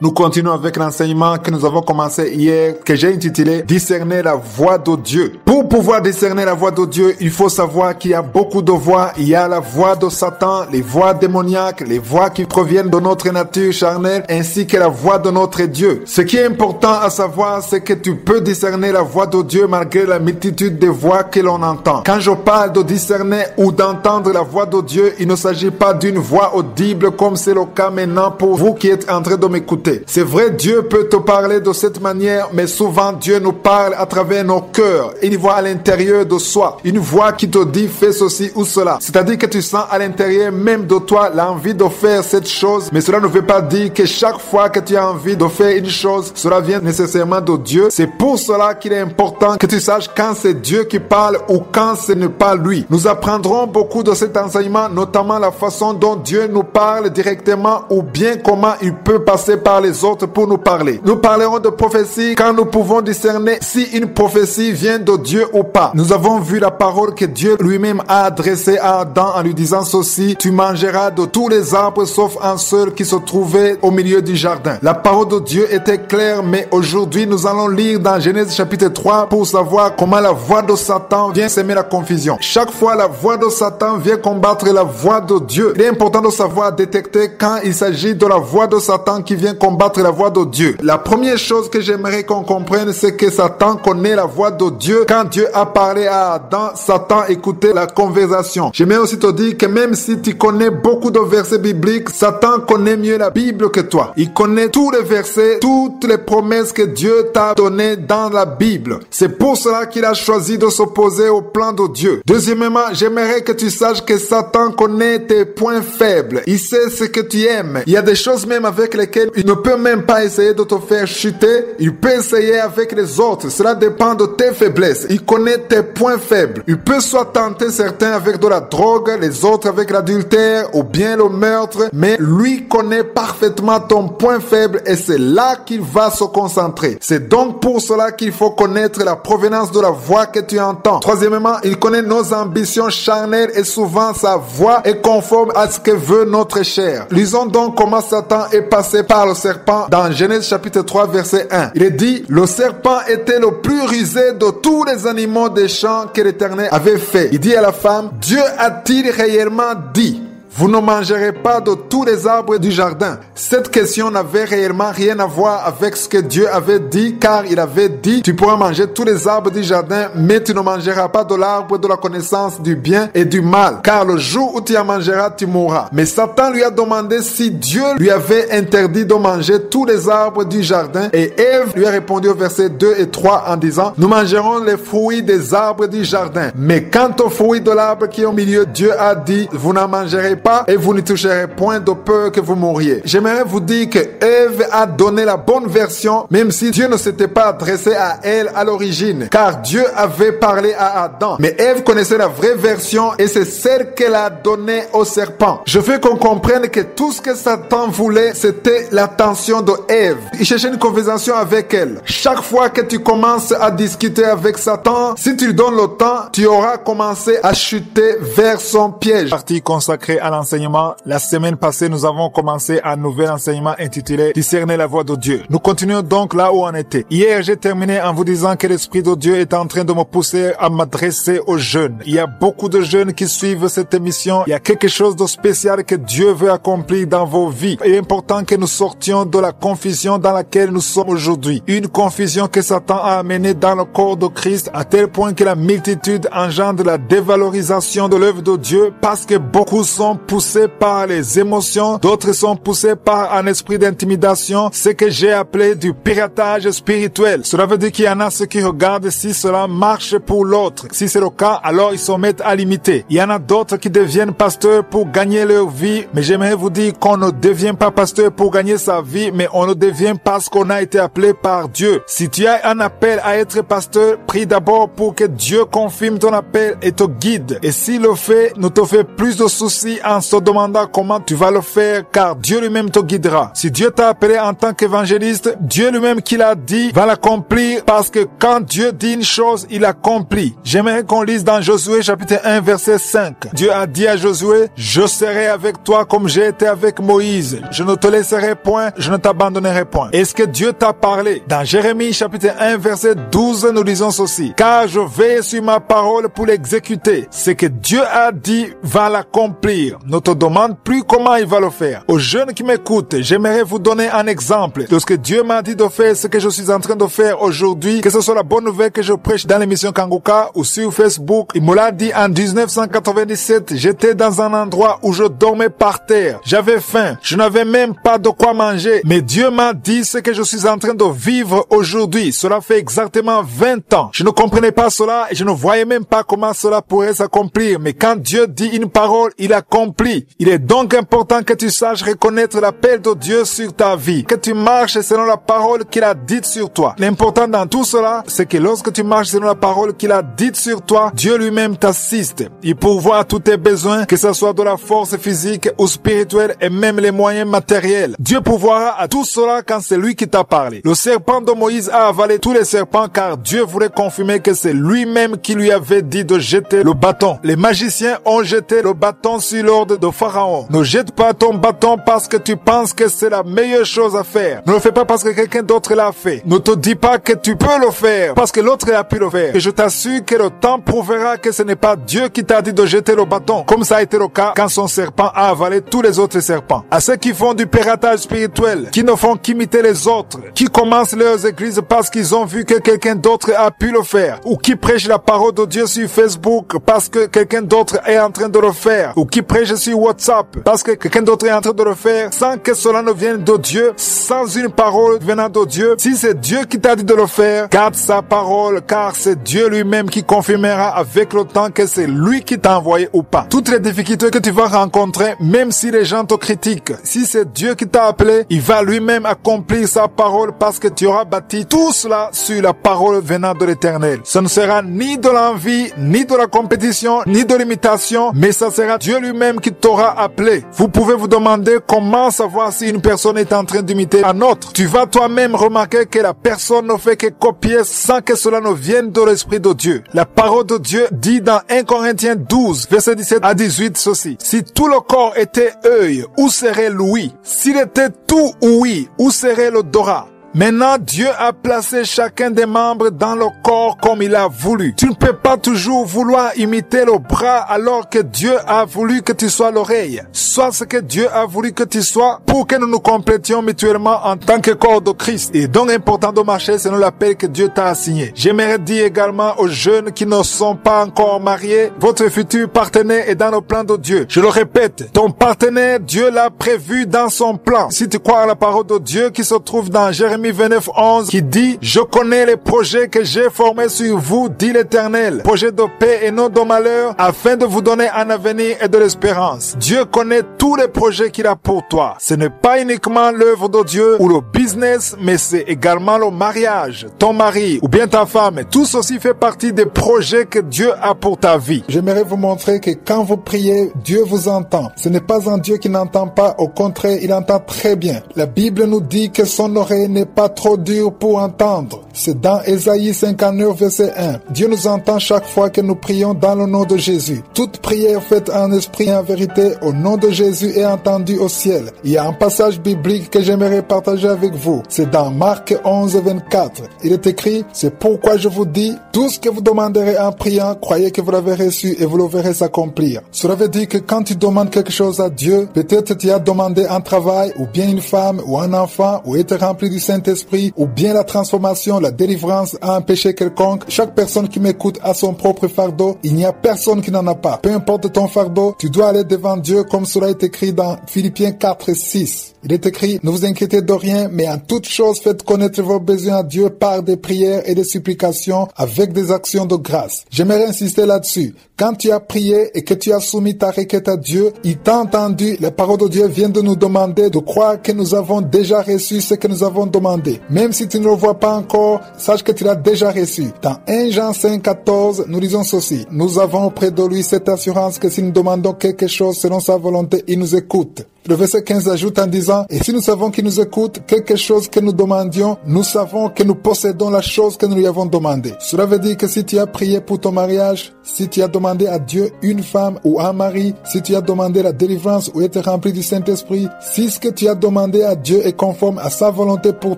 Nous continuons avec l'enseignement que nous avons commencé hier, que j'ai intitulé « Discerner la voix de Dieu ». Pour pouvoir discerner la voix de Dieu, il faut savoir qu'il y a beaucoup de voix. Il y a la voix de Satan, les voix démoniaques, les voix qui proviennent de notre nature charnelle, ainsi que la voix de notre Dieu. Ce qui est important à savoir, c'est que tu peux discerner la voix de Dieu malgré la multitude de voix que l'on entend. Quand je parle de discerner ou d'entendre la voix de Dieu, il ne s'agit pas d'une voix audible comme c'est le cas maintenant pour vous qui êtes en train de m'écouter. C'est vrai, Dieu peut te parler de cette manière, mais souvent Dieu nous parle à travers nos cœurs. Une voix à l'intérieur de soi. Une voix qui te dit fais ceci ou cela. C'est-à-dire que tu sens à l'intérieur même de toi l'envie de faire cette chose, mais cela ne veut pas dire que chaque fois que tu as envie de faire une chose, cela vient nécessairement de Dieu. C'est pour cela qu'il est important que tu saches quand c'est Dieu qui parle ou quand ce n'est pas lui. Nous apprendrons beaucoup de cet enseignement, notamment la façon dont Dieu nous parle directement ou bien comment il peut passer par les autres pour nous parler. Nous parlerons de prophétie quand nous pouvons discerner si une prophétie vient de Dieu ou pas. Nous avons vu la parole que Dieu lui-même a adressée à Adam en lui disant ceci: tu mangeras de tous les arbres sauf un seul qui se trouvait au milieu du jardin. La parole de Dieu était claire, mais aujourd'hui nous allons lire dans Genèse chapitre 3 pour savoir comment la voix de Satan vient semer la confusion. Chaque fois la voix de Satan vient combattre la voix de Dieu. Il est important de savoir détecter quand il s'agit de la voix de Satan qui vient combattre la voix de Dieu. La première chose que j'aimerais qu'on comprenne, c'est que Satan connaît la voix de Dieu. Quand Dieu a parlé à Adam, Satan écoutait la conversation. J'aimerais aussi te dire que même si tu connais beaucoup de versets bibliques, Satan connaît mieux la Bible que toi. Il connaît tous les versets, toutes les promesses que Dieu t'a données dans la Bible. C'est pour cela qu'il a choisi de s'opposer au plan de Dieu. Deuxièmement, j'aimerais que tu saches que Satan connaît tes points faibles. Il sait ce que tu aimes. Il y a des choses même avec lesquelles il ne peut même pas essayer de te faire chuter. Il peut essayer avec les autres. Cela dépend de tes faiblesses. Il connaît tes points faibles. Il peut soit tenter certains avec de la drogue, les autres avec l'adultère ou bien le meurtre, mais lui connaît parfaitement ton point faible et c'est là qu'il va se concentrer. C'est donc pour cela qu'il faut connaître la provenance de la voix que tu entends. Troisièmement, il connaît nos ambitions charnelles et souvent sa voix est conforme à ce que veut notre chair. Lisons donc comment Satan est passé par le serpent dans Genèse chapitre 3 verset 1. Il est dit: le serpent était le plus rusé de tous les animaux des champs que l'Éternel avait fait. Il dit à la femme: Dieu a-t-il réellement dit: vous ne mangerez pas de tous les arbres du jardin? Cette question n'avait réellement rien à voir avec ce que Dieu avait dit, car il avait dit: tu pourras manger tous les arbres du jardin, mais tu ne mangeras pas de l'arbre de la connaissance du bien et du mal, car le jour où tu en mangeras, tu mourras. Mais Satan lui a demandé si Dieu lui avait interdit de manger tous les arbres du jardin, et Ève lui a répondu au verset 2 et 3 en disant: nous mangerons les fruits des arbres du jardin, mais quant aux fruits de l'arbre qui est au milieu, Dieu a dit: vous n'en mangerez pas et vous ne toucherez point de peur que vous mouriez. J'aimerais vous dire que Ève a donné la bonne version, même si Dieu ne s'était pas adressé à elle à l'origine, car Dieu avait parlé à Adam. Mais Ève connaissait la vraie version et c'est celle qu'elle a donnée au serpent. Je veux qu'on comprenne que tout ce que Satan voulait, c'était l'attention de Ève. Il cherchait une conversation avec elle. Chaque fois que tu commences à discuter avec Satan, si tu lui donnes le temps, tu auras commencé à chuter vers son piège. Partie consacrée à l'enseignement. La semaine passée, nous avons commencé un nouvel enseignement intitulé Discerner la voix de Dieu. Nous continuons donc là où on était. Hier, j'ai terminé en vous disant que l'Esprit de Dieu est en train de me pousser à m'adresser aux jeunes. Il y a beaucoup de jeunes qui suivent cette émission. Il y a quelque chose de spécial que Dieu veut accomplir dans vos vies. Il est important que nous sortions de la confusion dans laquelle nous sommes aujourd'hui. Une confusion que Satan a amenée dans le corps de Christ à tel point que la multitude engendre la dévalorisation de l'œuvre de Dieu parce que beaucoup sont poussés par les émotions, d'autres sont poussés par un esprit d'intimidation, ce que j'ai appelé du piratage spirituel. Cela veut dire qu'il y en a ceux qui regardent si cela marche pour l'autre. Si c'est le cas, alors ils se mettent à l'imiter. Il y en a d'autres qui deviennent pasteurs pour gagner leur vie, mais j'aimerais vous dire qu'on ne devient pas pasteur pour gagner sa vie, mais on le devient parce qu'on a été appelé par Dieu. Si tu as un appel à être pasteur, prie d'abord pour que Dieu confirme ton appel et te guide. Et s'il le fait, ne te fais plus de soucis en se demandant comment tu vas le faire, car Dieu lui-même te guidera. Si Dieu t'a appelé en tant qu'évangéliste, Dieu lui-même qui l'a dit va l'accomplir, parce que quand Dieu dit une chose, il accomplit. J'aimerais qu'on lise dans Josué chapitre 1 verset 5. Dieu a dit à Josué: je serai avec toi comme j'ai été avec Moïse. Je ne te laisserai point, je ne t'abandonnerai point. Est-ce que Dieu t'a parlé? Dans Jérémie chapitre 1 verset 12, nous lisons ceci: car je veille sur ma parole pour l'exécuter. Ce que Dieu a dit va l'accomplir. Ne te demande plus comment il va le faire. Aux jeunes qui m'écoutent, j'aimerais vous donner un exemple de ce que Dieu m'a dit de faire, ce que je suis en train de faire aujourd'hui, que ce soit la bonne nouvelle que je prêche dans l'émission Kanguka ou sur Facebook. Il me l'a dit en 1997, j'étais dans un endroit où je dormais par terre. J'avais faim, je n'avais même pas de quoi manger, mais Dieu m'a dit ce que je suis en train de vivre aujourd'hui. Cela fait exactement 20 ans. Je ne comprenais pas cela et je ne voyais même pas comment cela pourrait s'accomplir, mais quand Dieu dit une parole, il accomplit. Il est donc important que tu saches reconnaître l'appel de Dieu sur ta vie, que tu marches selon la parole qu'il a dite sur toi. L'important dans tout cela, c'est que lorsque tu marches selon la parole qu'il a dite sur toi, Dieu lui-même t'assiste. Il pourvoit à tous tes besoins, que ce soit de la force physique ou spirituelle et même les moyens matériels. Dieu pourvoira à tout cela quand c'est lui qui t'a parlé. Le serpent de Moïse a avalé tous les serpents car Dieu voulait confirmer que c'est lui-même qui lui avait dit de jeter le bâton. Les magiciens ont jeté le bâton sur l'ordre de Pharaon. Ne jette pas ton bâton parce que tu penses que c'est la meilleure chose à faire. Ne le fais pas parce que quelqu'un d'autre l'a fait. Ne te dis pas que tu peux le faire parce que l'autre a pu le faire. Et je t'assure que le temps prouvera que ce n'est pas Dieu qui t'a dit de jeter le bâton, comme ça a été le cas quand son serpent a avalé tous les autres serpents. À ceux qui font du piratage spirituel, qui ne font qu'imiter les autres, qui commencent leurs églises parce qu'ils ont vu que quelqu'un d'autre a pu le faire, ou qui prêchent la parole de Dieu sur Facebook parce que quelqu'un d'autre est en train de le faire, ou qui prêchent sur WhatsApp parce que quelqu'un d'autre est en train de le faire, sans que cela ne vienne de Dieu, sans une parole venant de Dieu. Si c'est Dieu qui t'a dit de le faire, garde sa parole, car c'est Dieu lui-même qui confirmera avec le temps que c'est lui qui t'a envoyé ou pas. Toutes les difficultés que tu vas rencontrer, même si les gens te critiquent, si c'est Dieu qui t'a appelé, il va lui-même accomplir sa parole parce que tu auras bâti tout cela sur la parole venant de l'Éternel. Ce ne sera ni de l'envie, ni de la compétition, ni de l'imitation, mais ça sera Dieu lui-même qui t'aura appelé. Vous pouvez vous demander comment savoir si une personne est en train d'imiter un autre. Tu vas toi-même remarquer que la personne ne fait que copier sans que cela ne vienne de l'Esprit de Dieu. La parole de Dieu dit dans 1 Corinthiens 12, verset 17 à 18 ceci: si tout le corps était œil, où serait l'ouïe? S'il était tout ouïe, où serait l'odorat? Maintenant, Dieu a placé chacun des membres dans le corps comme il a voulu. Tu ne peux pas toujours vouloir imiter le bras alors que Dieu a voulu que tu sois l'oreille. Sois ce que Dieu a voulu que tu sois pour que nous nous complétions mutuellement en tant que corps de Christ. Il est donc important de marcher selon l'appel que Dieu t'a assigné. J'aimerais dire également aux jeunes qui ne sont pas encore mariés, votre futur partenaire est dans le plan de Dieu. Je le répète, ton partenaire, Dieu l'a prévu dans son plan. Si tu crois à la parole de Dieu qui se trouve dans Jérémie Jérémie 29:11 qui dit « Je connais les projets que j'ai formés sur vous, dit l'Éternel, projets de paix et non de malheur, afin de vous donner un avenir et de l'espérance. » Dieu connaît tous les projets qu'il a pour toi. Ce n'est pas uniquement l'œuvre de Dieu ou le business, mais c'est également le mariage, ton mari ou bien ta femme. Tout ceci fait partie des projets que Dieu a pour ta vie. J'aimerais vous montrer que quand vous priez, Dieu vous entend. Ce n'est pas un Dieu qui n'entend pas, au contraire, il entend très bien. La Bible nous dit que son oreille n'est pas trop dure pour entendre. C'est dans Ésaïe 59, verset 1. Dieu nous entend chaque fois que nous prions dans le nom de Jésus. Toute prière faite en esprit et en vérité au nom de Jésus est entendue au ciel. Il y a un passage biblique que j'aimerais partager avec vous. C'est dans Marc 11, 24. Il est écrit, c'est pourquoi je vous dis, tout ce que vous demanderez en priant, croyez que vous l'avez reçu et vous le verrez s'accomplir. Cela veut dire que quand tu demandes quelque chose à Dieu, peut-être tu as demandé un travail, ou bien une femme, ou un enfant, ou être rempli du Saint-Esprit, ou bien la transformation, la délivrance à un péché quelconque. Chaque personne qui m'écoute a son propre fardeau. Il n'y a personne qui n'en a pas. Peu importe ton fardeau, tu dois aller devant Dieu comme cela est écrit dans Philippiens 4, 6. Il est écrit, ne vous inquiétez de rien, mais en toute chose faites connaître vos besoins à Dieu par des prières et des supplications avec des actions de grâce. J'aimerais insister là-dessus. Quand tu as prié et que tu as soumis ta requête à Dieu, il t'a entendu. La parole de Dieu vient de nous demander de croire que nous avons déjà reçu ce que nous avons demandé. Même si tu ne le vois pas encore, sache que tu l'as déjà reçu. Dans 1 Jean 5, 14, nous lisons ceci. Nous avons auprès de lui cette assurance que si nous demandons quelque chose selon sa volonté, il nous écoute. Le verset 15 ajoute en disant, et si nous savons qu'il nous écoute, quelque chose que nous demandions, nous savons que nous possédons la chose que nous lui avons demandé. Cela veut dire que si tu as prié pour ton mariage, si tu as demandé à Dieu une femme ou un mari, si tu as demandé la délivrance ou être rempli du Saint-Esprit, si ce que tu as demandé à Dieu est conforme à sa volonté pour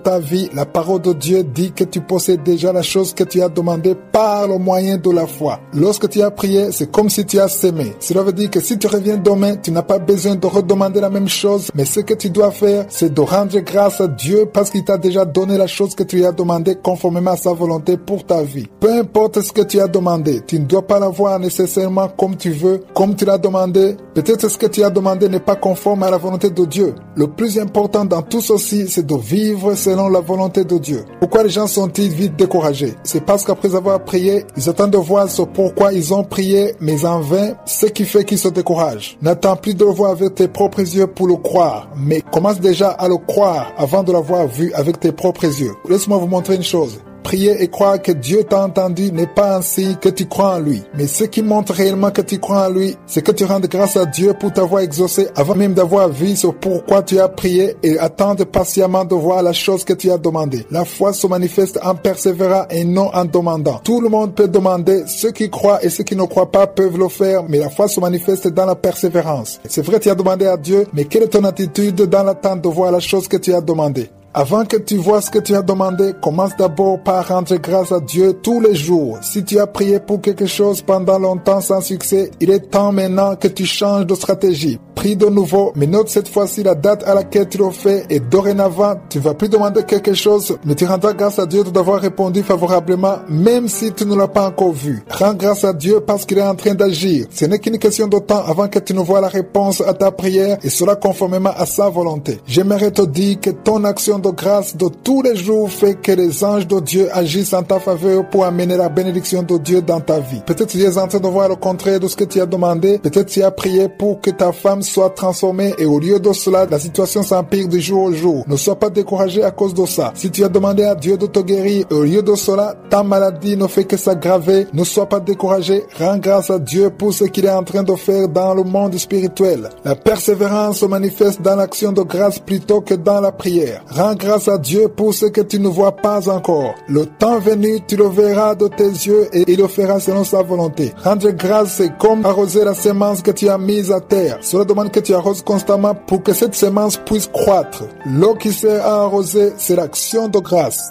ta vie, la parole de Dieu dit que tu possèdes déjà la chose que tu as demandé par le moyen de la foi. Lorsque tu as prié, c'est comme si tu as sémé. Cela veut dire que si tu reviens demain, tu n'as pas besoin de redemander la même chose, mais ce que tu dois faire, c'est de rendre grâce à Dieu parce qu'il t'a déjà donné la chose que tu lui as demandé conformément à sa volonté pour ta vie. Peu importe ce que tu as demandé, tu ne dois pas l'avoir nécessairement comme tu veux, comme tu l'as demandé. Peut-être ce que tu as demandé n'est pas conforme à la volonté de Dieu. Le plus important dans tout ceci, c'est de vivre selon la volonté de Dieu. Pourquoi les gens sont-ils vite découragés? C'est parce qu'après avoir prié, ils attendent de voir ce pourquoi ils ont prié, mais en vain, ce qui fait qu'ils se découragent. N'attends plus de le voir avec tes propres yeux pour le croire, mais commence déjà à le croire avant de l'avoir vu avec tes propres yeux. Laisse-moi vous montrer une chose. Prier et croire que Dieu t'a entendu n'est pas un signe que tu crois en lui. Mais ce qui montre réellement que tu crois en lui, c'est que tu rendes grâce à Dieu pour t'avoir exaucé avant même d'avoir vu ce pourquoi tu as prié et attendre patiemment de voir la chose que tu as demandé. La foi se manifeste en persévérant et non en demandant. Tout le monde peut demander, ceux qui croient et ceux qui ne croient pas peuvent le faire, mais la foi se manifeste dans la persévérance. C'est vrai, tu as demandé à Dieu, mais quelle est ton attitude dans l'attente de voir la chose que tu as demandé? Avant que tu vois ce que tu as demandé, commence d'abord par rendre grâce à Dieu tous les jours. Si tu as prié pour quelque chose pendant longtemps sans succès, il est temps maintenant que tu changes de stratégie. Prie de nouveau, mais note cette fois-ci la date à laquelle tu le fais et dorénavant, tu ne vas plus demander quelque chose, mais tu rendras grâce à Dieu d'avoir répondu favorablement, même si tu ne l'as pas encore vu. Rends grâce à Dieu parce qu'il est en train d'agir. Ce n'est qu'une question de temps avant que tu ne vois la réponse à ta prière et cela conformément à sa volonté. J'aimerais te dire que ton action de grâce de tous les jours fait que les anges de Dieu agissent en ta faveur pour amener la bénédiction de Dieu dans ta vie. Peut-être tu es en train de voir le contraire de ce que tu as demandé. Peut-être tu as prié pour que ta femme soit transformée et au lieu de cela, la situation s'empire du jour au jour. Ne sois pas découragé à cause de ça. Si tu as demandé à Dieu de te guérir et au lieu de cela, ta maladie ne fait que s'aggraver, ne sois pas découragé. Rends grâce à Dieu pour ce qu'il est en train de faire dans le monde spirituel. La persévérance se manifeste dans l'action de grâce plutôt que dans la prière. Rends grâce à Dieu pour ce que tu ne vois pas encore. Le temps venu, tu le verras de tes yeux et il le fera selon sa volonté. Rendre grâce, c'est comme arroser la semence que tu as mise à terre. Cela demande que tu arroses constamment pour que cette semence puisse croître. L'eau qui sert à arroser, c'est l'action de grâce.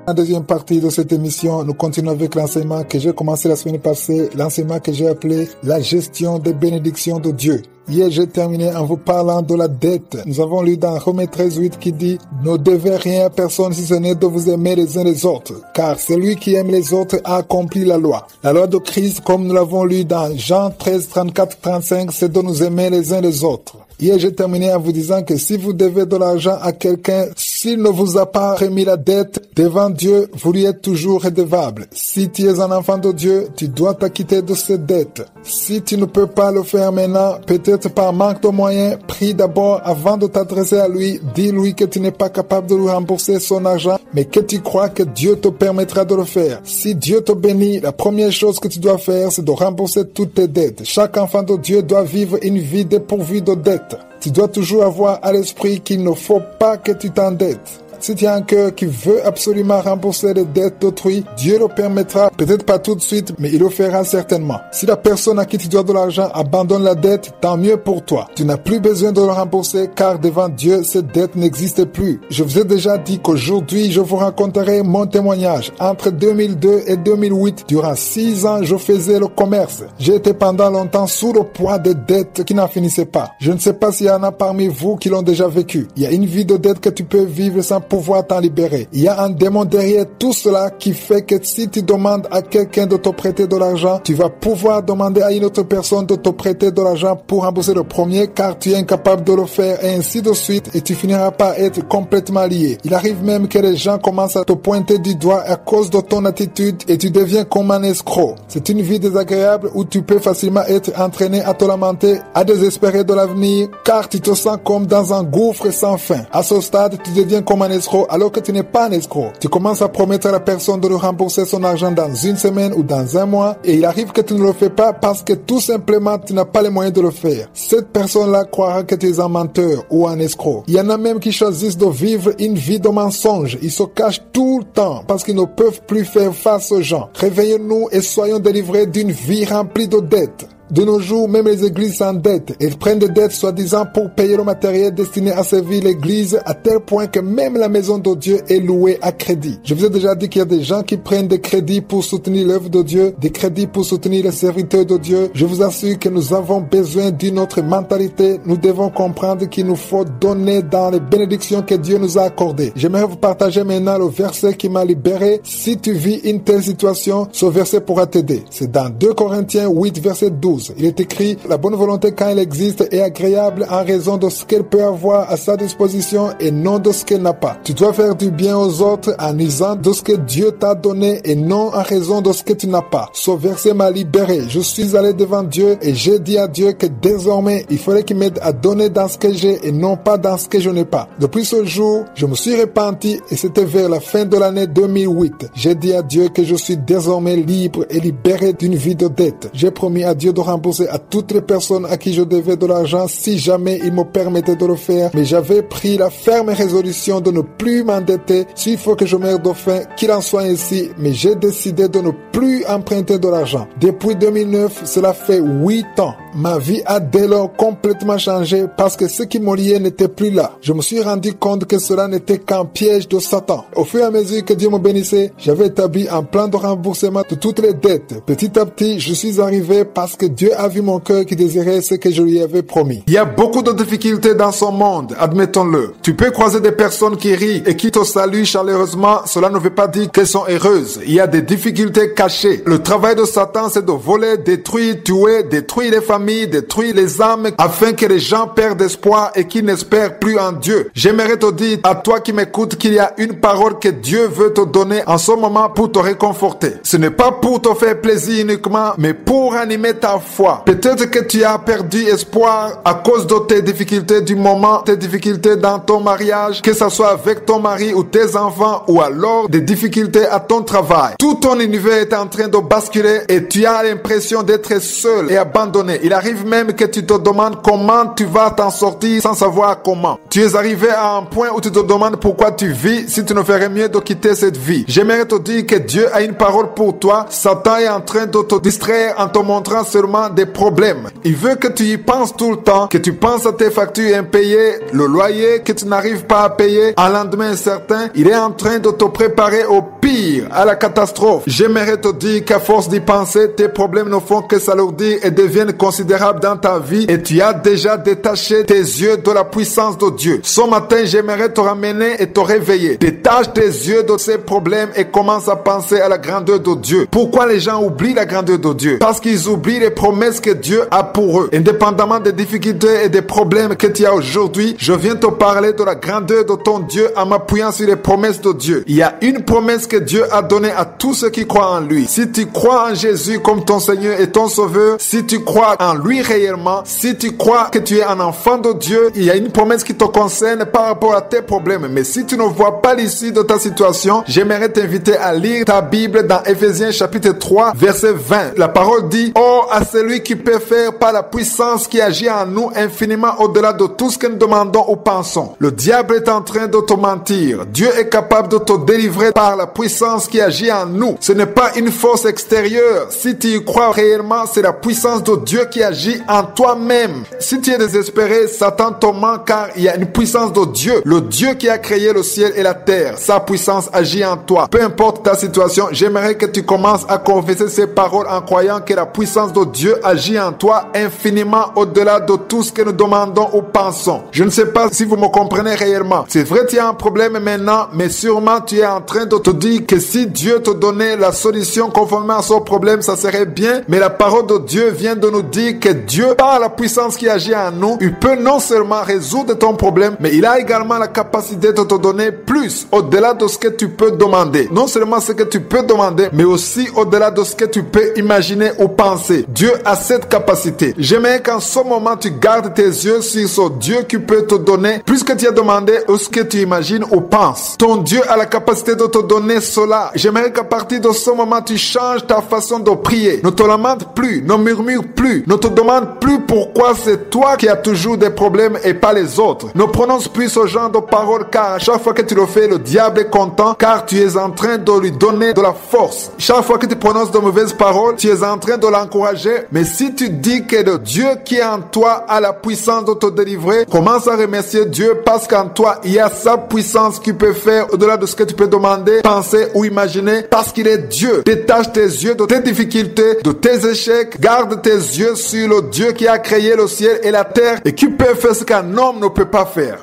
La deuxième partie de cette émission, nous continuons avec l'enseignement que j'ai commencé la semaine passée, l'enseignement que j'ai appelé la gestion des bénédictions de Dieu. Hier, j'ai terminé en vous parlant de la dette. Nous avons lu dans Romains 13:8 qui dit « Ne devez rien à personne si ce n'est de vous aimer les uns les autres, car celui qui aime les autres a accompli la loi. » La loi de Christ, comme nous l'avons lu dans Jean 13:34-35, c'est de nous aimer les uns les autres. Hier, j'ai terminé en vous disant que si vous devez de l'argent à quelqu'un, s'il ne vous a pas remis la dette, devant Dieu, vous lui êtes toujours redevable. Si tu es un enfant de Dieu, tu dois t'acquitter de cette dette. Si tu ne peux pas le faire maintenant, peut-être par manque de moyens, prie d'abord avant de t'adresser à lui, dis-lui que tu n'es pas capable de lui rembourser son argent, mais que tu crois que Dieu te permettra de le faire. Si Dieu te bénit, la première chose que tu dois faire, c'est de rembourser toutes tes dettes. Chaque enfant de Dieu doit vivre une vie dépourvue de dettes. Tu dois toujours avoir à l'esprit qu'il ne faut pas que tu t'endettes. Si tu as un cœur qui veut absolument rembourser les dettes d'autrui, Dieu le permettra, peut-être pas tout de suite, mais il le fera certainement. Si la personne à qui tu dois de l'argent abandonne la dette, tant mieux pour toi. Tu n'as plus besoin de le rembourser car devant Dieu, cette dette n'existe plus. Je vous ai déjà dit qu'aujourd'hui, je vous raconterai mon témoignage. Entre 2002 et 2008, durant 6 ans, je faisais le commerce. J'ai été pendant longtemps sous le poids de dettes qui n'en finissaient pas. Je ne sais pas s'il y en a parmi vous qui l'ont déjà vécu. Il y a une vie de dette que tu peux vivre sans pouvoir t'en libérer. Il y a un démon derrière tout cela qui fait que si tu demandes à quelqu'un de te prêter de l'argent, tu vas pouvoir demander à une autre personne de te prêter de l'argent pour rembourser le premier car tu es incapable de le faire et ainsi de suite et tu finiras par être complètement lié. Il arrive même que les gens commencent à te pointer du doigt à cause de ton attitude et tu deviens comme un escroc. C'est une vie désagréable où tu peux facilement être entraîné à te lamenter, à désespérer de l'avenir car tu te sens comme dans un gouffre sans fin. À ce stade, tu deviens comme un escroc alors que tu n'es pas un escroc. Tu commences à promettre à la personne de lui rembourser son argent dans une semaine ou dans un mois et il arrive que tu ne le fais pas parce que tout simplement tu n'as pas les moyens de le faire. Cette personne-là croira que tu es un menteur ou un escroc. Il y en a même qui choisissent de vivre une vie de mensonge. Ils se cachent tout le temps parce qu'ils ne peuvent plus faire face aux gens. Réveillons-nous et soyons délivrés d'une vie remplie de dettes. De nos jours, même les églises s'endettent. Elles prennent des dettes soi-disant pour payer le matériel destiné à servir l'église à tel point que même la maison de Dieu est louée à crédit. Je vous ai déjà dit qu'il y a des gens qui prennent des crédits pour soutenir l'œuvre de Dieu, des crédits pour soutenir les serviteurs de Dieu. Je vous assure que nous avons besoin d'une autre mentalité. Nous devons comprendre qu'il nous faut donner dans les bénédictions que Dieu nous a accordées. J'aimerais vous partager maintenant le verset qui m'a libéré. Si tu vis une telle situation, ce verset pourra t'aider. C'est dans 2 Corinthiens 8, verset 12. Il est écrit « La bonne volonté quand elle existe est agréable en raison de ce qu'elle peut avoir à sa disposition et non de ce qu'elle n'a pas. Tu dois faire du bien aux autres en usant de ce que Dieu t'a donné et non en raison de ce que tu n'as pas. » Ce verset m'a libéré. Je suis allé devant Dieu et j'ai dit à Dieu que désormais, il fallait qu'il m'aide à donner dans ce que j'ai et non pas dans ce que je n'ai pas. Depuis ce jour, je me suis repenti et c'était vers la fin de l'année 2008. J'ai dit à Dieu que je suis désormais libre et libéré d'une vie de dette. J'ai promis à Dieu de rembourser à toutes les personnes à qui je devais de l'argent si jamais il me permettait de le faire, mais j'avais pris la ferme résolution de ne plus m'endetter s'il faut que je meure de faim, qu'il en soit ainsi, mais j'ai décidé de ne plus emprunter de l'argent. Depuis 2009, cela fait 8 ans. Ma vie a dès lors complètement changé parce que ce qui me liait n'était plus là. Je me suis rendu compte que cela n'était qu'un piège de Satan. Au fur et à mesure que Dieu me bénissait, j'avais établi un plan de remboursement de toutes les dettes. Petit à petit, je suis arrivé parce que Dieu a vu mon cœur qui désirait ce que je lui avais promis. Il y a beaucoup de difficultés dans son monde, admettons-le. Tu peux croiser des personnes qui rient et qui te saluent chaleureusement, cela ne veut pas dire qu'elles sont heureuses. Il y a des difficultés cachées. Le travail de Satan, c'est de voler, détruire, tuer, détruire les familles, détruire les âmes, afin que les gens perdent espoir et qu'ils n'espèrent plus en Dieu. J'aimerais te dire, à toi qui m'écoutes, qu'il y a une parole que Dieu veut te donner en ce moment pour te réconforter. Ce n'est pas pour te faire plaisir uniquement, mais pour animer ta foi. Peut-être que tu as perdu espoir à cause de tes difficultés du moment, tes difficultés dans ton mariage, que ce soit avec ton mari ou tes enfants, ou alors des difficultés à ton travail. Tout ton univers est en train de basculer et tu as l'impression d'être seul et abandonné. Il Il arrive même que tu te demandes comment tu vas t'en sortir sans savoir comment. Tu es arrivé à un point où tu te demandes pourquoi tu vis si tu ne ferais mieux de quitter cette vie. J'aimerais te dire que Dieu a une parole pour toi. Satan est en train de te distraire en te montrant seulement des problèmes. Il veut que tu y penses tout le temps, que tu penses à tes factures impayées, le loyer que tu n'arrives pas à payer, un lendemain incertain. Il est en train de te préparer au pire, à la catastrophe. J'aimerais te dire qu'à force d'y penser, tes problèmes ne font que s'alourdir et deviennent considérables dans ta vie et tu as déjà détaché tes yeux de la puissance de Dieu. Ce matin, j'aimerais te ramener et te réveiller. Détache tes yeux de ces problèmes et commence à penser à la grandeur de Dieu. Pourquoi les gens oublient la grandeur de Dieu? Parce qu'ils oublient les promesses que Dieu a pour eux. Indépendamment des difficultés et des problèmes que tu as aujourd'hui, je viens te parler de la grandeur de ton Dieu en m'appuyant sur les promesses de Dieu. Il y a une promesse que Dieu a donnée à tous ceux qui croient en lui. Si tu crois en Jésus comme ton Seigneur et ton Sauveur, si tu crois en lui réellement, si tu crois que tu es un enfant de Dieu, il y a une promesse qui te concerne par rapport à tes problèmes. Mais si tu ne vois pas l'issue de ta situation, j'aimerais t'inviter à lire ta Bible dans Éphésiens chapitre 3, verset 20. La parole dit: « Or, à celui qui peut faire par la puissance qui agit en nous infiniment au-delà de tout ce que nous demandons ou pensons. » Le diable est en train de te mentir. Dieu est capable de te délivrer par la puissance qui agit en nous. Ce n'est pas une force extérieure. Si tu y crois réellement, c'est la puissance de Dieu qui agit en toi-même. Si tu es désespéré, Satan te ment car il y a une puissance de Dieu. Le Dieu qui a créé le ciel et la terre. Sa puissance agit en toi. Peu importe ta situation, j'aimerais que tu commences à confesser ces paroles en croyant que la puissance de Dieu agit en toi infiniment au-delà de tout ce que nous demandons ou pensons. Je ne sais pas si vous me comprenez réellement. C'est vrai, tu as un problème maintenant, mais sûrement tu es en train de te dire que si Dieu te donnait la solution conformément à son problème, ça serait bien. Mais la parole de Dieu vient de nous dire que Dieu, par la puissance qui agit en nous, il peut non seulement résoudre ton problème, mais il a également la capacité de te donner plus au-delà de ce que tu peux demander. Non seulement ce que tu peux demander, mais aussi au-delà de ce que tu peux imaginer ou penser. Dieu a cette capacité. J'aimerais qu'en ce moment, tu gardes tes yeux sur ce Dieu qui peut te donner plus que tu as demandé ou ce que tu imagines ou penses. Ton Dieu a la capacité de te donner cela. J'aimerais qu'à partir de ce moment, tu changes ta façon de prier. Ne te lamente plus, ne murmure plus, ne te demande plus pourquoi c'est toi qui as toujours des problèmes et pas les autres. Ne prononce plus ce genre de paroles car à chaque fois que tu le fais, le diable est content car tu es en train de lui donner de la force. Chaque fois que tu prononces de mauvaises paroles, tu es en train de l'encourager. Mais si tu dis que le Dieu qui est en toi a la puissance de te délivrer, commence à remercier Dieu parce qu'en toi, il y a sa puissance qui peut faire au-delà de ce que tu peux demander, penser ou imaginer parce qu'il est Dieu. Détache tes yeux de tes difficultés, de tes échecs. Garde tes yeux sur le Dieu qui a créé le ciel et la terre et qui peut faire ce qu'un homme ne peut pas faire.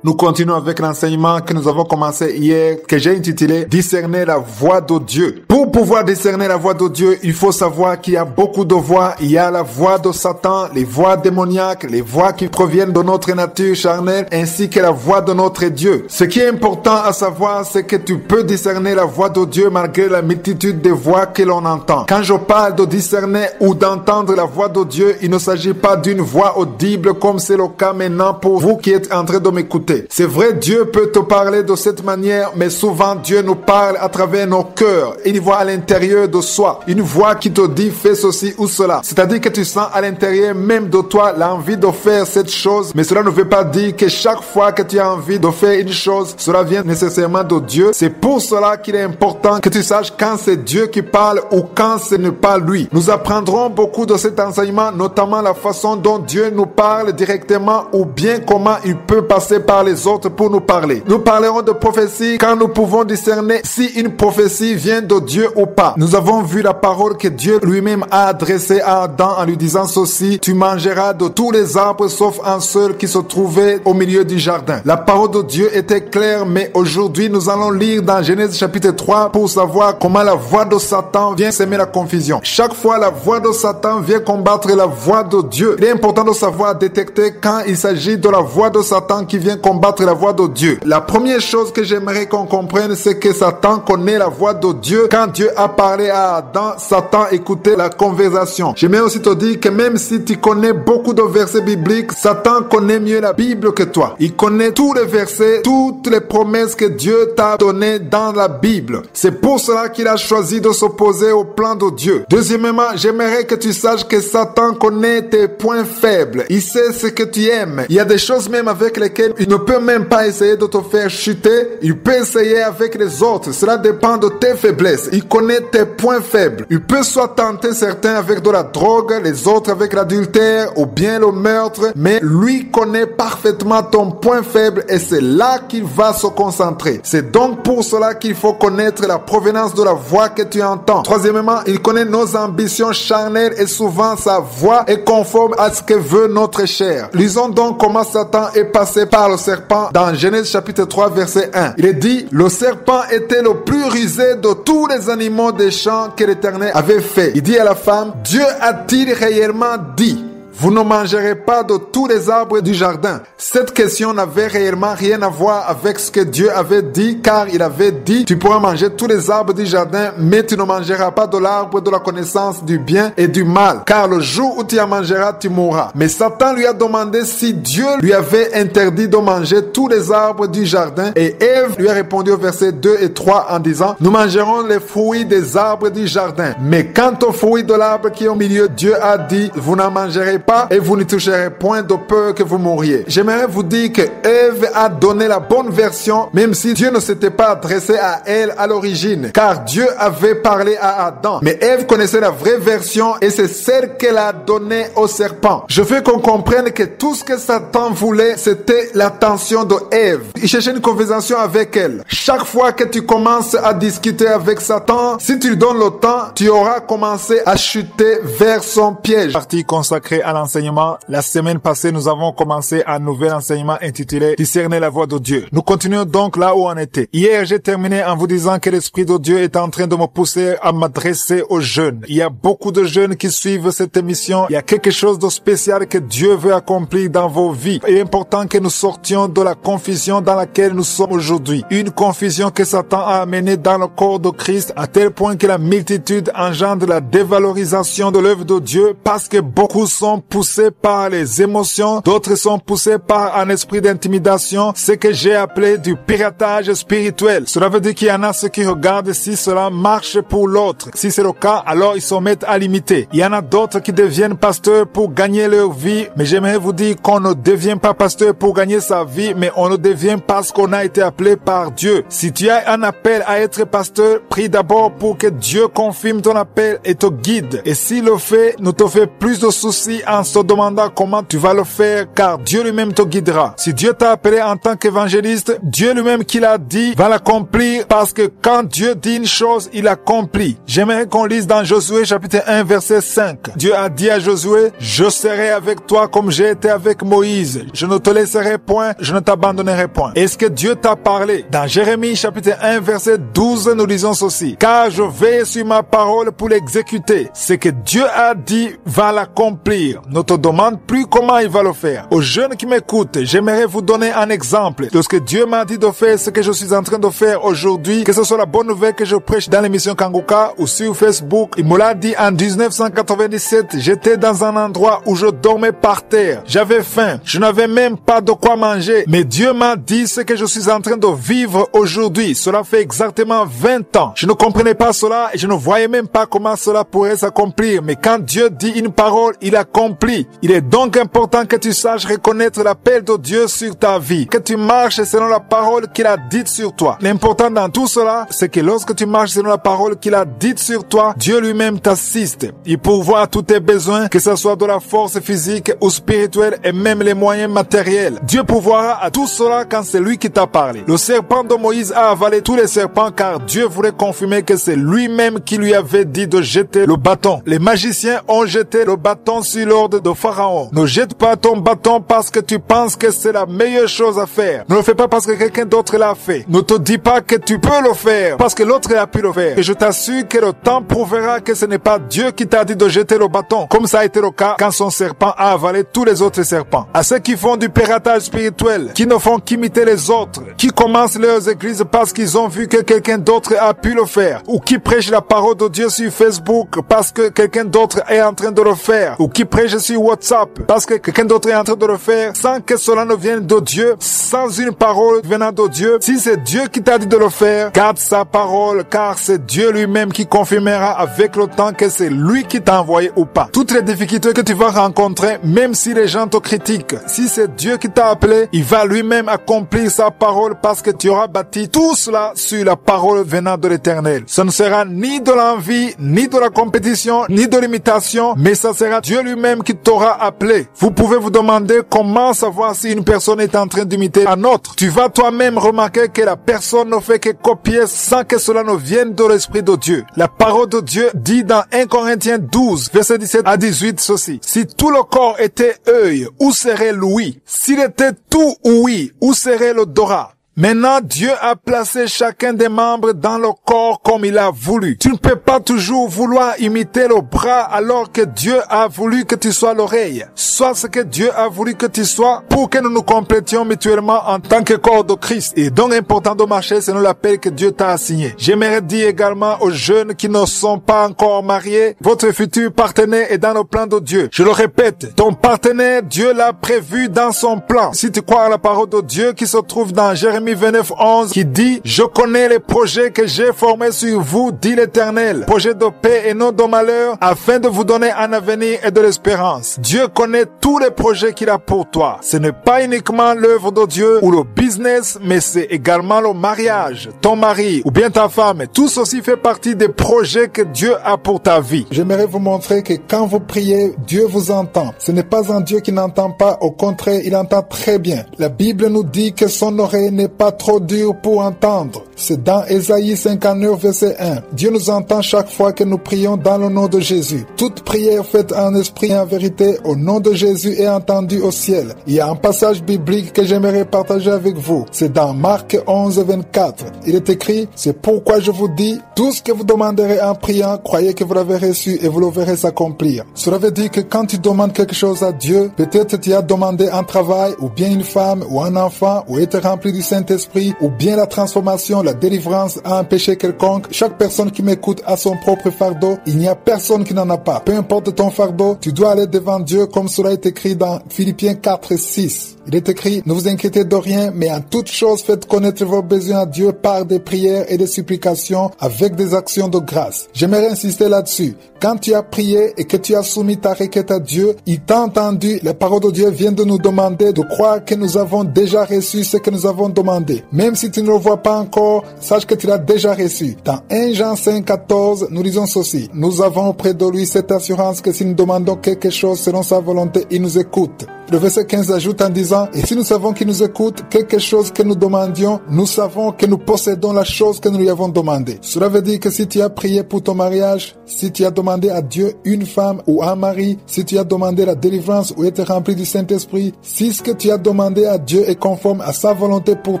Nous continuons avec l'enseignement que nous avons commencé hier, que j'ai intitulé « Discerner la voix de Dieu ». Pour pouvoir discerner la voix de Dieu, il faut savoir qu'il y a beaucoup de voix. Il y a la voix de Satan, les voix démoniaques, les voix qui proviennent de notre nature charnelle, ainsi que la voix de notre Dieu. Ce qui est important à savoir, c'est que tu peux discerner la voix de Dieu malgré la multitude de voix que l'on entend. Quand je parle de discerner ou d'entendre la voix de Dieu, il ne s'agit pas d'une voix audible comme c'est le cas maintenant pour vous qui êtes en train de m'écouter. C'est vrai, Dieu peut te parler de cette manière, mais souvent Dieu nous parle à travers nos cœurs. Une voix à l'intérieur de soi. Une voix qui te dit fais ceci ou cela. C'est-à-dire que tu sens à l'intérieur même de toi l'envie de faire cette chose, mais cela ne veut pas dire que chaque fois que tu as envie de faire une chose, cela vient nécessairement de Dieu. C'est pour cela qu'il est important que tu saches quand c'est Dieu qui parle ou quand ce n'est pas lui. Nous apprendrons beaucoup de cet enseignement, notamment la façon dont Dieu nous parle directement ou bien comment il peut passer par les autres pour nous parler. Nous parlerons de prophétie quand nous pouvons discerner si une prophétie vient de Dieu ou pas. Nous avons vu la parole que Dieu lui-même a adressée à Adam en lui disant ceci: tu mangeras de tous les arbres sauf un seul qui se trouvait au milieu du jardin. La parole de Dieu était claire, mais aujourd'hui nous allons lire dans Genèse chapitre 3 pour savoir comment la voix de Satan vient semer la confusion. Chaque fois la voix de Satan vient combattre la voix de Dieu. Il est important de savoir détecter quand il s'agit de la voix de Satan qui vient combattre la voix de Dieu. La première chose que j'aimerais qu'on comprenne, c'est que Satan connaît la voix de Dieu. Quand Dieu a parlé à Adam, Satan écoutait la conversation. J'aimerais aussi te dire que même si tu connais beaucoup de versets bibliques, Satan connaît mieux la Bible que toi. Il connaît tous les versets, toutes les promesses que Dieu t'a données dans la Bible. C'est pour cela qu'il a choisi de s'opposer au plan de Dieu. Deuxièmement, j'aimerais que tu saches que Satan connaît tes points faibles. Il sait ce que tu aimes. Il y a des choses même avec lesquelles il ne peut même pas essayer de te faire chuter. Il peut essayer avec les autres. Cela dépend de tes faiblesses. Il connaît tes points faibles. Il peut soit tenter certains avec de la drogue, les autres avec l'adultère ou bien le meurtre, mais lui connaît parfaitement ton point faible et c'est là qu'il va se concentrer. C'est donc pour cela qu'il faut connaître la provenance de la voix que tu entends. Troisièmement, il connaît nos ambitions charnelles et souvent sa voix est conforme à ce que veut notre chair. Lisons donc comment Satan est passé par le serpent dans Genèse chapitre 3 verset 1. Il est dit, le serpent était le plus rusé de tous les animaux des champs que l'Éternel avait fait. Il dit à la femme, Dieu a-t-il réellement dit, vous ne mangerez pas de tous les arbres du jardin? Cette question n'avait réellement rien à voir avec ce que Dieu avait dit, car il avait dit, tu pourras manger tous les arbres du jardin, mais tu ne mangeras pas de l'arbre de la connaissance du bien et du mal, car le jour où tu en mangeras, tu mourras. Mais Satan lui a demandé si Dieu lui avait interdit de manger tous les arbres du jardin, et Ève lui a répondu au verset 2 et 3 en disant, nous mangerons les fruits des arbres du jardin, mais quant aux fruits de l'arbre qui est au milieu, Dieu a dit, vous n'en mangerez pas et vous n'y toucherez point de peur que vous mouriez. J'aimerais vous dire que Ève a donné la bonne version, même si Dieu ne s'était pas adressé à elle à l'origine, car Dieu avait parlé à Adam. Mais Ève connaissait la vraie version et c'est celle qu'elle a donnée au serpent. Je veux qu'on comprenne que tout ce que Satan voulait, c'était l'attention de Ève. Il cherchait une conversation avec elle. Chaque fois que tu commences à discuter avec Satan, si tu lui donnes le temps, tu auras commencé à chuter vers son piège. Partie consacrée à l'enseignement. La semaine passée, nous avons commencé un nouvel enseignement intitulé Discerner la voix de Dieu. Nous continuons donc là où on était. Hier, j'ai terminé en vous disant que l'Esprit de Dieu est en train de me pousser à m'adresser aux jeunes. Il y a beaucoup de jeunes qui suivent cette émission. Il y a quelque chose de spécial que Dieu veut accomplir dans vos vies. Il est important que nous sortions de la confusion dans laquelle nous sommes aujourd'hui. Une confusion que Satan a amenée dans le corps de Christ à tel point que la multitude engendre la dévalorisation de l'œuvre de Dieu parce que beaucoup sont poussés par les émotions, d'autres sont poussés par un esprit d'intimidation, ce que j'ai appelé du piratage spirituel. Cela veut dire qu'il y en a ceux qui regardent si cela marche pour l'autre. Si c'est le cas, alors ils se mettent à l'imiter. Il y en a d'autres qui deviennent pasteurs pour gagner leur vie, mais j'aimerais vous dire qu'on ne devient pas pasteur pour gagner sa vie, mais on le devient parce qu'on a été appelé par Dieu. Si tu as un appel à être pasteur, prie d'abord pour que Dieu confirme ton appel et te guide. Et s'il le fait, ne te fais plus de soucis en se demandant comment tu vas le faire, car Dieu lui-même te guidera. Si Dieu t'a appelé en tant qu'évangéliste, Dieu lui-même qui l'a dit va l'accomplir, parce que quand Dieu dit une chose, il accomplit. J'aimerais qu'on lise dans Josué chapitre 1 verset 5. Dieu a dit à Josué, je serai avec toi comme j'ai été avec Moïse. Je ne te laisserai point, je ne t'abandonnerai point. Est-ce que Dieu t'a parlé? Dans Jérémie chapitre 1 verset 12, nous lisons ceci. Car je veille sur ma parole pour l'exécuter. Ce que Dieu a dit va l'accomplir. Ne te demande plus comment il va le faire. Aux jeunes qui m'écoutent, j'aimerais vous donner un exemple de ce que Dieu m'a dit de faire, ce que je suis en train de faire aujourd'hui, que ce soit la bonne nouvelle que je prêche dans l'émission Kanguka ou sur Facebook. Il me l'a dit en 1997, j'étais dans un endroit où je dormais par terre. J'avais faim, je n'avais même pas de quoi manger, mais Dieu m'a dit ce que je suis en train de vivre aujourd'hui. Cela fait exactement 20 ans. Je ne comprenais pas cela et je ne voyais même pas comment cela pourrait s'accomplir, mais quand Dieu dit une parole, il accomplit. Il est donc important que tu saches reconnaître l'appel de Dieu sur ta vie, que tu marches selon la parole qu'il a dite sur toi. L'important dans tout cela, c'est que lorsque tu marches selon la parole qu'il a dite sur toi, Dieu lui-même t'assiste. Il pourvoit à tous tes besoins, que ce soit de la force physique ou spirituelle et même les moyens matériels. Dieu pourvoira à tout cela quand c'est lui qui t'a parlé. Le serpent de Moïse a avalé tous les serpents car Dieu voulait confirmer que c'est lui-même qui lui avait dit de jeter le bâton. Les magiciens ont jeté le bâton sur leur l'ordre de Pharaon. Ne jette pas ton bâton parce que tu penses que c'est la meilleure chose à faire. Ne le fais pas parce que quelqu'un d'autre l'a fait. Ne te dis pas que tu peux le faire parce que l'autre a pu le faire. Et je t'assure que le temps prouvera que ce n'est pas Dieu qui t'a dit de jeter le bâton, comme ça a été le cas quand son serpent a avalé tous les autres serpents. À ceux qui font du piratage spirituel, qui ne font qu'imiter les autres, qui commencent leurs églises parce qu'ils ont vu que quelqu'un d'autre a pu le faire, ou qui prêchent la parole de Dieu sur Facebook parce que quelqu'un d'autre est en train de le faire, ou qui prêchent sur WhatsApp parce que quelqu'un d'autre est en train de le faire, sans que cela ne vienne de Dieu, sans une parole venant de Dieu. Si c'est Dieu qui t'a dit de le faire, garde sa parole, car c'est Dieu lui-même qui confirmera avec le temps que c'est lui qui t'a envoyé ou pas. Toutes les difficultés que tu vas rencontrer, même si les gens te critiquent, si c'est Dieu qui t'a appelé, il va lui-même accomplir sa parole parce que tu auras bâti tout cela sur la parole venant de l'Éternel. Ce ne sera ni de l'envie, ni de la compétition, ni de l'imitation, mais ça sera Dieu lui-même qui t'aura appelé. Vous pouvez vous demander comment savoir si une personne est en train d'imiter un autre. Tu vas toi-même remarquer que la personne ne fait que copier sans que cela ne vienne de l'Esprit de Dieu. La parole de Dieu dit dans 1 Corinthiens 12, verset 17 à 18 ceci. Si tout le corps était œil, où serait l'ouïe? S'il était tout ouïe, où serait l'odorat? Maintenant, Dieu a placé chacun des membres dans le corps comme il a voulu. Tu ne peux pas toujours vouloir imiter le bras alors que Dieu a voulu que tu sois l'oreille. Sois ce que Dieu a voulu que tu sois pour que nous nous complétions mutuellement en tant que corps de Christ. Et donc important de marcher selon l'appel que Dieu t'a assigné. J'aimerais dire également aux jeunes qui ne sont pas encore mariés, votre futur partenaire est dans le plan de Dieu. Je le répète, ton partenaire, Dieu l'a prévu dans son plan. Si tu crois à la parole de Dieu qui se trouve dans Jérémie 29:11 qui dit « Je connais les projets que j'ai formés sur vous, dit l'Éternel, projets de paix et non de malheur, afin de vous donner un avenir et de l'espérance. » Dieu connaît tous les projets qu'il a pour toi. Ce n'est pas uniquement l'œuvre de Dieu ou le business, mais c'est également le mariage, ton mari ou bien ta femme. Tout ceci fait partie des projets que Dieu a pour ta vie. J'aimerais vous montrer que quand vous priez, Dieu vous entend. Ce n'est pas un Dieu qui n'entend pas, au contraire, il entend très bien. La Bible nous dit que son oreille n'est pas trop dur pour entendre. C'est dans Ésaïe 59 verset 1. Dieu nous entend chaque fois que nous prions dans le nom de Jésus. Toute prière faite en esprit et en vérité au nom de Jésus est entendue au ciel. Il y a un passage biblique que j'aimerais partager avec vous. C'est dans Marc 11 24. Il est écrit, c'est pourquoi je vous dis, tout ce que vous demanderez en priant, croyez que vous l'avez reçu et vous le verrez s'accomplir. Cela veut dire que quand tu demandes quelque chose à Dieu, peut-être tu as demandé un travail ou bien une femme ou un enfant ou être rempli du Saint-Esprit ou bien la transformation, la délivrance à un péché quelconque. Chaque personne qui m'écoute a son propre fardeau. Il n'y a personne qui n'en a pas. Peu importe ton fardeau, tu dois aller devant Dieu comme cela est écrit dans Philippiens 4:6. Il est écrit, ne vous inquiétez de rien, mais en toute chose faites connaître vos besoins à Dieu par des prières et des supplications avec des actions de grâce. J'aimerais insister là-dessus. Quand tu as prié et que tu as soumis ta requête à Dieu, il t'a entendu. La parole de Dieu vient de nous demander de croire que nous avons déjà reçu ce que nous avons demandé. Même si tu ne le vois pas encore, sache que tu l'as déjà reçu. Dans 1 Jean 5:14, nous lisons ceci. Nous avons auprès de lui cette assurance que si nous demandons quelque chose selon sa volonté, il nous écoute. Le verset 15 ajoute en disant, et si nous savons qu'il nous écoute, quelque chose que nous demandions, nous savons que nous possédons la chose que nous lui avons demandé. Cela veut dire que si tu as prié pour ton mariage, si tu as demandé à Dieu une femme ou un mari, si tu as demandé la délivrance ou être rempli du Saint-Esprit, si ce que tu as demandé à Dieu est conforme à sa volonté pour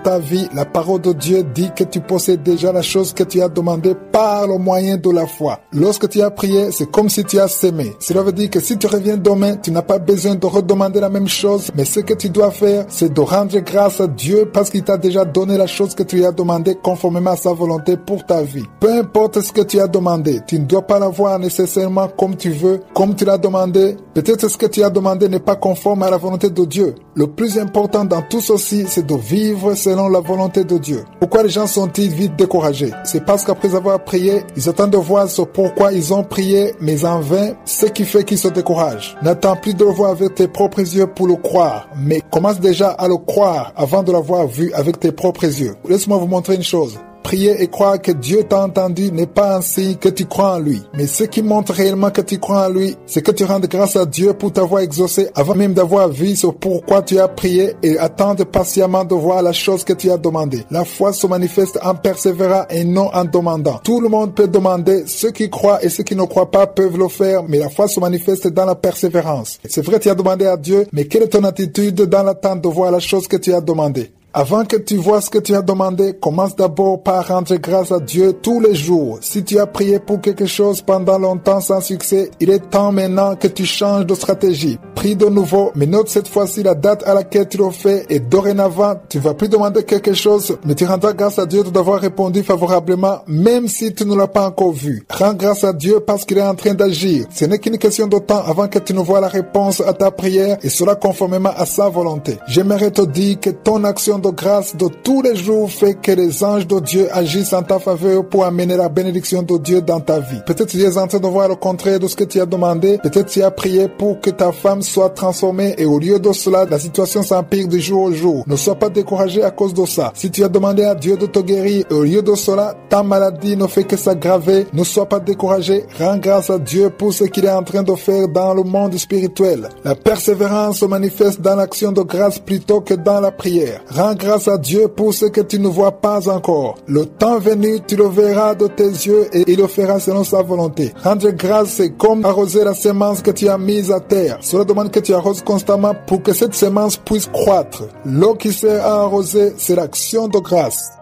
ta vie, la parole de Dieu dit que tu possèdes déjà la chose que tu as demandé par le moyen de la foi. Lorsque tu as prié, c'est comme si tu as sémé. Cela veut dire que si tu reviens demain, tu n'as pas besoin de redemander la même chose, mais ce que tu dois faire, c'est de rendre grâce à Dieu parce qu'il t'a déjà donné la chose que tu lui as demandé conformément à sa volonté pour ta vie. Peu importe ce que tu as demandé, tu ne dois pas l'avoir nécessairement comme tu veux, comme tu l'as demandé. Peut-être ce que tu as demandé n'est pas conforme à la volonté de Dieu. Le plus important dans tout ceci, c'est de vivre selon la volonté de Dieu. Pourquoi les gens sont-ils vite découragés? C'est parce qu'après avoir prié, ils attendent de voir ce pourquoi ils ont prié, mais en vain, ce qui fait qu'ils se découragent. N'attends plus de le voir avec tes propres yeux pour le croire, mais commence déjà à le croire avant de l'avoir vu avec tes propres yeux. Laisse-moi vous montrer une chose. prier et croire que Dieu t'a entendu n'est pas un signe que tu crois en lui. Mais ce qui montre réellement que tu crois en lui, c'est que tu rendes grâce à Dieu pour t'avoir exaucé avant même d'avoir vu sur pourquoi tu as prié et attendre patiemment de voir la chose que tu as demandé. La foi se manifeste en persévérant et non en demandant. Tout le monde peut demander, ceux qui croient et ceux qui ne croient pas peuvent le faire, mais la foi se manifeste dans la persévérance. C'est vrai, tu as demandé à Dieu, mais quelle est ton attitude dans l'attente de voir la chose que tu as demandé? Avant que tu vois ce que tu as demandé, commence d'abord par rendre grâce à Dieu tous les jours. Si tu as prié pour quelque chose pendant longtemps sans succès, il est temps maintenant que tu changes de stratégie. Prie de nouveau, mais note cette fois-ci la date à laquelle tu le fais et dorénavant, tu ne vas plus demander quelque chose, mais tu rendras grâce à Dieu d'avoir répondu favorablement, même si tu ne l'as pas encore vu. Rends grâce à Dieu parce qu'il est en train d'agir. Ce n'est qu'une question de temps avant que tu ne vois la réponse à ta prière et cela conformément à sa volonté. J'aimerais te dire que ton action de grâce de tous les jours fait que les anges de Dieu agissent en ta faveur pour amener la bénédiction de Dieu dans ta vie. Peut-être tu es en train de voir le contraire de ce que tu as demandé. Peut-être tu as prié pour que ta femme soit transformée et au lieu de cela, la situation s'empire de jour au jour. Ne sois pas découragé à cause de ça. Si tu as demandé à Dieu de te guérir et au lieu de cela, ta maladie ne fait que s'aggraver, ne sois pas découragé. Rends grâce à Dieu pour ce qu'il est en train de faire dans le monde spirituel. La persévérance se manifeste dans l'action de grâce plutôt que dans la prière. Rends grâce à Dieu pour ce que tu ne vois pas encore. Le temps venu, tu le verras de tes yeux et il le fera selon sa volonté. Rendre grâce, c'est comme arroser la semence que tu as mise à terre. Cela demande que tu arroses constamment pour que cette semence puisse croître. L'eau qui sert à arroser, c'est l'action de grâce.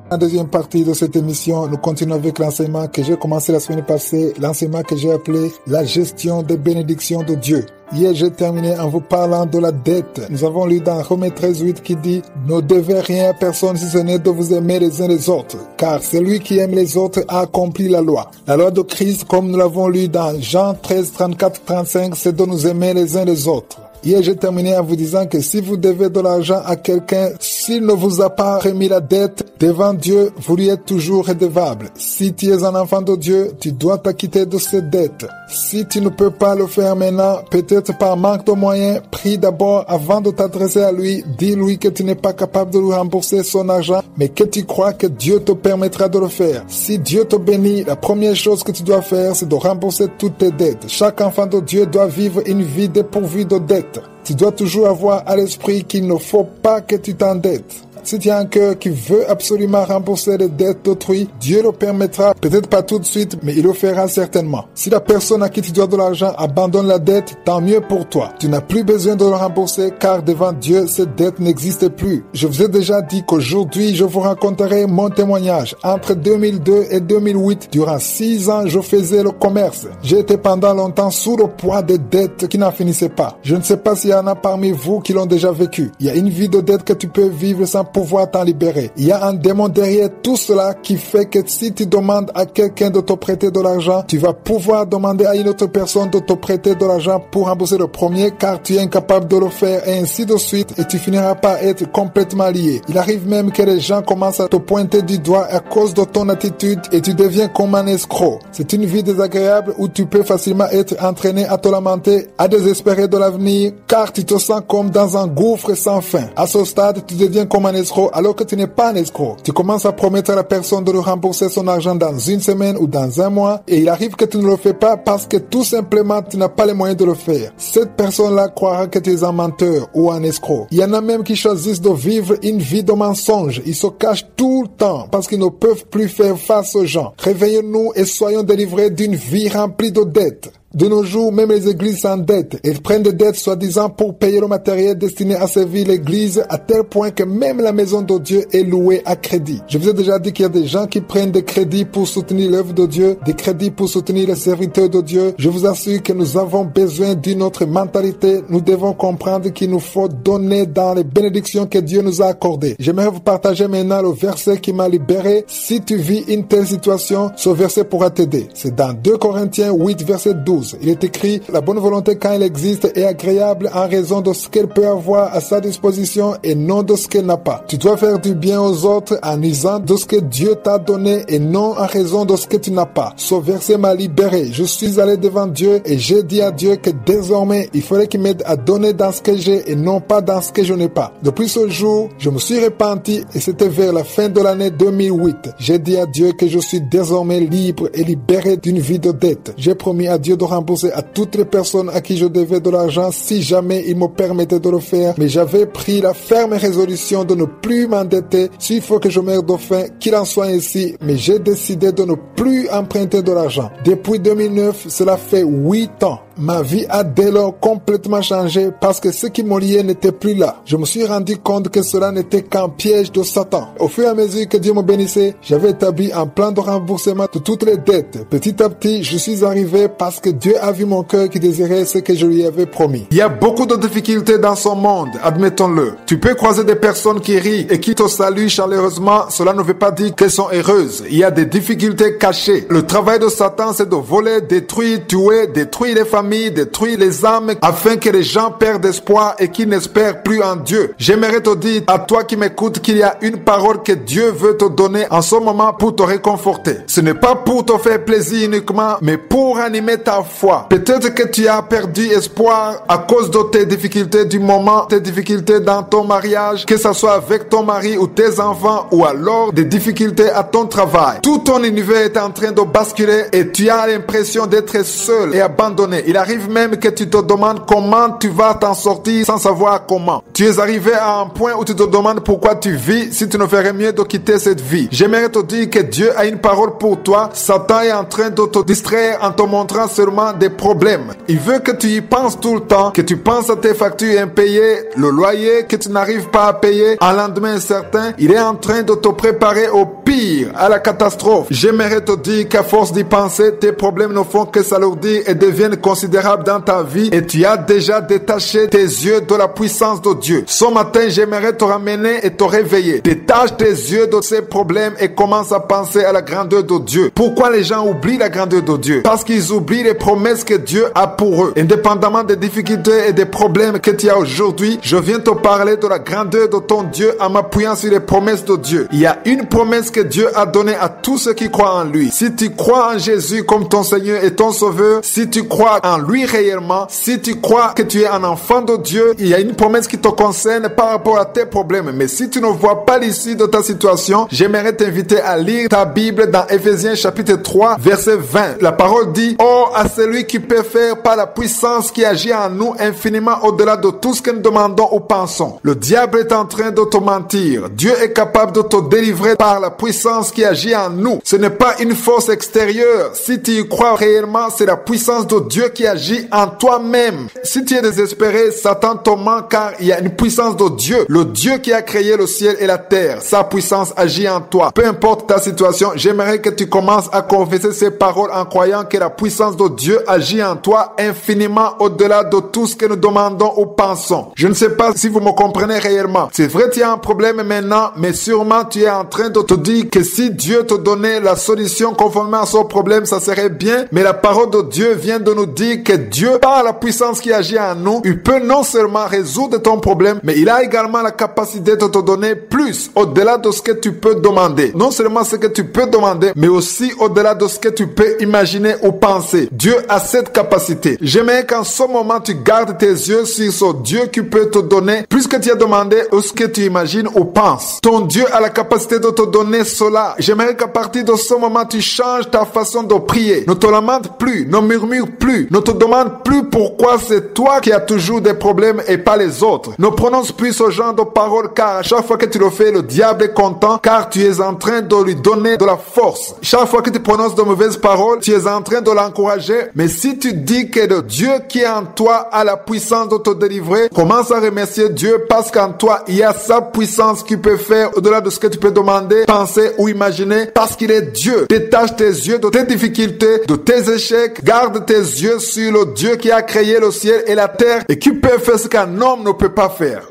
En deuxième partie de cette émission, nous continuons avec l'enseignement que j'ai commencé la semaine passée, l'enseignement que j'ai appelé la gestion des bénédictions de Dieu. Hier, j'ai terminé en vous parlant de la dette. Nous avons lu dans Romains 13:8 qui dit « Ne devez rien à personne si ce n'est de vous aimer les uns les autres, car celui qui aime les autres a accompli la loi. » La loi de Christ, comme nous l'avons lu dans Jean 13:34-35, c'est de nous aimer les uns les autres. Hier, j'ai terminé en vous disant que si vous devez de l'argent à quelqu'un, s'il ne vous a pas remis la dette, devant Dieu, vous lui êtes toujours redevable. Si tu es un enfant de Dieu, tu dois t'acquitter de cette dette. Si tu ne peux pas le faire maintenant, peut-être par manque de moyens, prie d'abord avant de t'adresser à lui. Dis-lui que tu n'es pas capable de lui rembourser son argent, mais que tu crois que Dieu te permettra de le faire. Si Dieu te bénit, la première chose que tu dois faire, c'est de rembourser toutes tes dettes. Chaque enfant de Dieu doit vivre une vie dépourvue de dettes. Tu dois toujours avoir à l'esprit qu'il ne faut pas que tu t'endettes. Si tu as un cœur qui veut absolument rembourser les dettes d'autrui, Dieu le permettra, peut-être pas tout de suite, mais il le fera certainement. Si la personne à qui tu dois de l'argent abandonne la dette, tant mieux pour toi. Tu n'as plus besoin de le rembourser car devant Dieu, cette dette n'existe plus. Je vous ai déjà dit qu'aujourd'hui, je vous raconterai mon témoignage. Entre 2002 et 2008, durant 6 ans, je faisais le commerce. J'ai été pendant longtemps sous le poids des dettes qui n'en finissaient pas. Je ne sais pas s'il y en a parmi vous qui l'ont déjà vécu. Il y a une vie de dette que tu peux vivre sans pouvoir t'en libérer. Il y a un démon derrière tout cela qui fait que si tu demandes à quelqu'un de te prêter de l'argent, tu vas pouvoir demander à une autre personne de te prêter de l'argent pour rembourser le premier car tu es incapable de le faire et ainsi de suite et tu finiras par être complètement lié. Il arrive même que les gens commencent à te pointer du doigt à cause de ton attitude et tu deviens comme un escroc. C'est une vie désagréable où tu peux facilement être entraîné à te lamenter, à désespérer de l'avenir car tu te sens comme dans un gouffre sans fin. À ce stade, tu deviens comme un escroc alors que tu n'es pas un escroc. Tu commences à promettre à la personne de lui rembourser son argent dans une semaine ou dans un mois et il arrive que tu ne le fais pas parce que tout simplement tu n'as pas les moyens de le faire. Cette personne-là croira que tu es un menteur ou un escroc. Il y en a même qui choisissent de vivre une vie de mensonge. Ils se cachent tout le temps parce qu'ils ne peuvent plus faire face aux gens. Réveillons-nous et soyons délivrés d'une vie remplie de dettes. De nos jours, même les églises s'endettent. Elles prennent des dettes soi-disant pour payer le matériel destiné à servir l'église à tel point que même la maison de Dieu est louée à crédit. Je vous ai déjà dit qu'il y a des gens qui prennent des crédits pour soutenir l'œuvre de Dieu, des crédits pour soutenir les serviteurs de Dieu. Je vous assure que nous avons besoin d'une autre mentalité. Nous devons comprendre qu'il nous faut donner dans les bénédictions que Dieu nous a accordées. J'aimerais vous partager maintenant le verset qui m'a libéré. Si tu vis une telle situation, ce verset pourra t'aider. C'est dans 2 Corinthiens 8, verset 12. 12. Il est écrit, la bonne volonté quand elle existe est agréable en raison de ce qu'elle peut avoir à sa disposition et non de ce qu'elle n'a pas. Tu dois faire du bien aux autres en usant de ce que Dieu t'a donné et non en raison de ce que tu n'as pas. Ce verset m'a libéré. Je suis allé devant Dieu et j'ai dit à Dieu que désormais, il fallait qu'il m'aide à donner dans ce que j'ai et non pas dans ce que je n'ai pas. Depuis ce jour, je me suis repenti et c'était vers la fin de l'année 2008. J'ai dit à Dieu que je suis désormais libre et libéré d'une vie de dette. J'ai promis à Dieu de rembourser à toutes les personnes à qui je devais de l'argent si jamais il me permettait de le faire, mais j'avais pris la ferme résolution de ne plus m'endetter. S'il faut que je meure de faim, qu'il en soit ainsi, mais j'ai décidé de ne plus emprunter de l'argent. Depuis 2009, cela fait 8 ans. Ma vie a dès lors complètement changé parce que ce qui me liait n'était plus là. Je me suis rendu compte que cela n'était qu'un piège de Satan. Au fur et à mesure que Dieu me bénissait, j'avais établi un plan de remboursement de toutes les dettes. Petit à petit, je suis arrivé parce que Dieu a vu mon cœur qui désirait ce que je lui avais promis. Il y a beaucoup de difficultés dans son monde, admettons-le. Tu peux croiser des personnes qui rient et qui te saluent chaleureusement. Cela ne veut pas dire qu'elles sont heureuses. Il y a des difficultés cachées. Le travail de Satan, c'est de voler, détruire, tuer, détruire les familles, détruire les âmes afin que les gens perdent espoir et qu'ils n'espèrent plus en Dieu. J'aimerais te dire à toi qui m'écoutes qu'il y a une parole que Dieu veut te donner en ce moment pour te réconforter. Ce n'est pas pour te faire plaisir uniquement, mais pour animer ta foi. Peut-être que tu as perdu espoir à cause de tes difficultés du moment, tes difficultés dans ton mariage, que ce soit avec ton mari ou tes enfants, ou alors des difficultés à ton travail. Tout ton univers est en train de basculer et tu as l'impression d'être seul et abandonné. Il arrive même que tu te demandes comment tu vas t'en sortir sans savoir comment. Tu es arrivé à un point où tu te demandes pourquoi tu vis si tu ne ferais mieux de quitter cette vie. J'aimerais te dire que Dieu a une parole pour toi. Satan est en train de te distraire en te montrant seulement des problèmes. Il veut que tu y penses tout le temps, que tu penses à tes factures impayées, le loyer que tu n'arrives pas à payer, un lendemain incertain. Il est en train de te préparer au pire, à la catastrophe. J'aimerais te dire qu'à force d'y penser, tes problèmes ne font que s'alourdir et deviennent considérable dans ta vie et tu as déjà détaché tes yeux de la puissance de Dieu. Ce matin, j'aimerais te ramener et te réveiller. Détache tes yeux de ces problèmes et commence à penser à la grandeur de Dieu. Pourquoi les gens oublient la grandeur de Dieu? Parce qu'ils oublient les promesses que Dieu a pour eux. Indépendamment des difficultés et des problèmes que tu as aujourd'hui, je viens te parler de la grandeur de ton Dieu en m'appuyant sur les promesses de Dieu. Il y a une promesse que Dieu a donnée à tous ceux qui croient en lui. Si tu crois en Jésus comme ton Seigneur et ton Sauveur, si tu crois en lui réellement, si tu crois que tu es un enfant de Dieu, il y a une promesse qui te concerne par rapport à tes problèmes. Mais si tu ne vois pas l'issue de ta situation, j'aimerais t'inviter à lire ta Bible dans Éphésiens chapitre 3, verset 20. La parole dit, « Or, à celui qui peut faire par la puissance qui agit en nous infiniment au-delà de tout ce que nous demandons ou pensons. » Le diable est en train de te mentir. Dieu est capable de te délivrer par la puissance qui agit en nous. Ce n'est pas une force extérieure. Si tu y crois réellement, c'est la puissance de Dieu qui agit en toi-même. Si tu es désespéré, Satan te ment car il y a une puissance de Dieu. Le Dieu qui a créé le ciel et la terre. Sa puissance agit en toi. Peu importe ta situation, j'aimerais que tu commences à confesser ces paroles en croyant que la puissance de Dieu agit en toi infiniment au-delà de tout ce que nous demandons ou pensons. Je ne sais pas si vous me comprenez réellement. C'est vrai, tu as un problème maintenant, mais sûrement tu es en train de te dire que si Dieu te donnait la solution conformément à son problème, ça serait bien. Mais la parole de Dieu vient de nous dire que Dieu, par la puissance qui agit en nous, il peut non seulement résoudre ton problème, mais il a également la capacité de te donner plus au-delà de ce que tu peux demander. Non seulement ce que tu peux demander, mais aussi au-delà de ce que tu peux imaginer ou penser. Dieu a cette capacité. J'aimerais qu'en ce moment, tu gardes tes yeux sur ce Dieu qui peut te donner plus que tu as demandé ou ce que tu imagines ou penses. Ton Dieu a la capacité de te donner cela. J'aimerais qu'à partir de ce moment, tu changes ta façon de prier. Ne te lamente plus, ne murmure plus, ne te demande plus pourquoi c'est toi qui as toujours des problèmes et pas les autres. Ne prononce plus ce genre de paroles car à chaque fois que tu le fais, le diable est content car tu es en train de lui donner de la force. Chaque fois que tu prononces de mauvaises paroles, tu es en train de l'encourager. Mais si tu dis que le Dieu qui est en toi a la puissance de te délivrer, commence à remercier Dieu parce qu'en toi, il y a sa puissance qui peut faire au-delà de ce que tu peux demander, penser ou imaginer parce qu'il est Dieu. Détache tes yeux de tes difficultés, de tes échecs. Garde tes yeux sur le Dieu qui a créé le ciel et la terre et qui peut faire ce qu'un homme ne peut pas faire.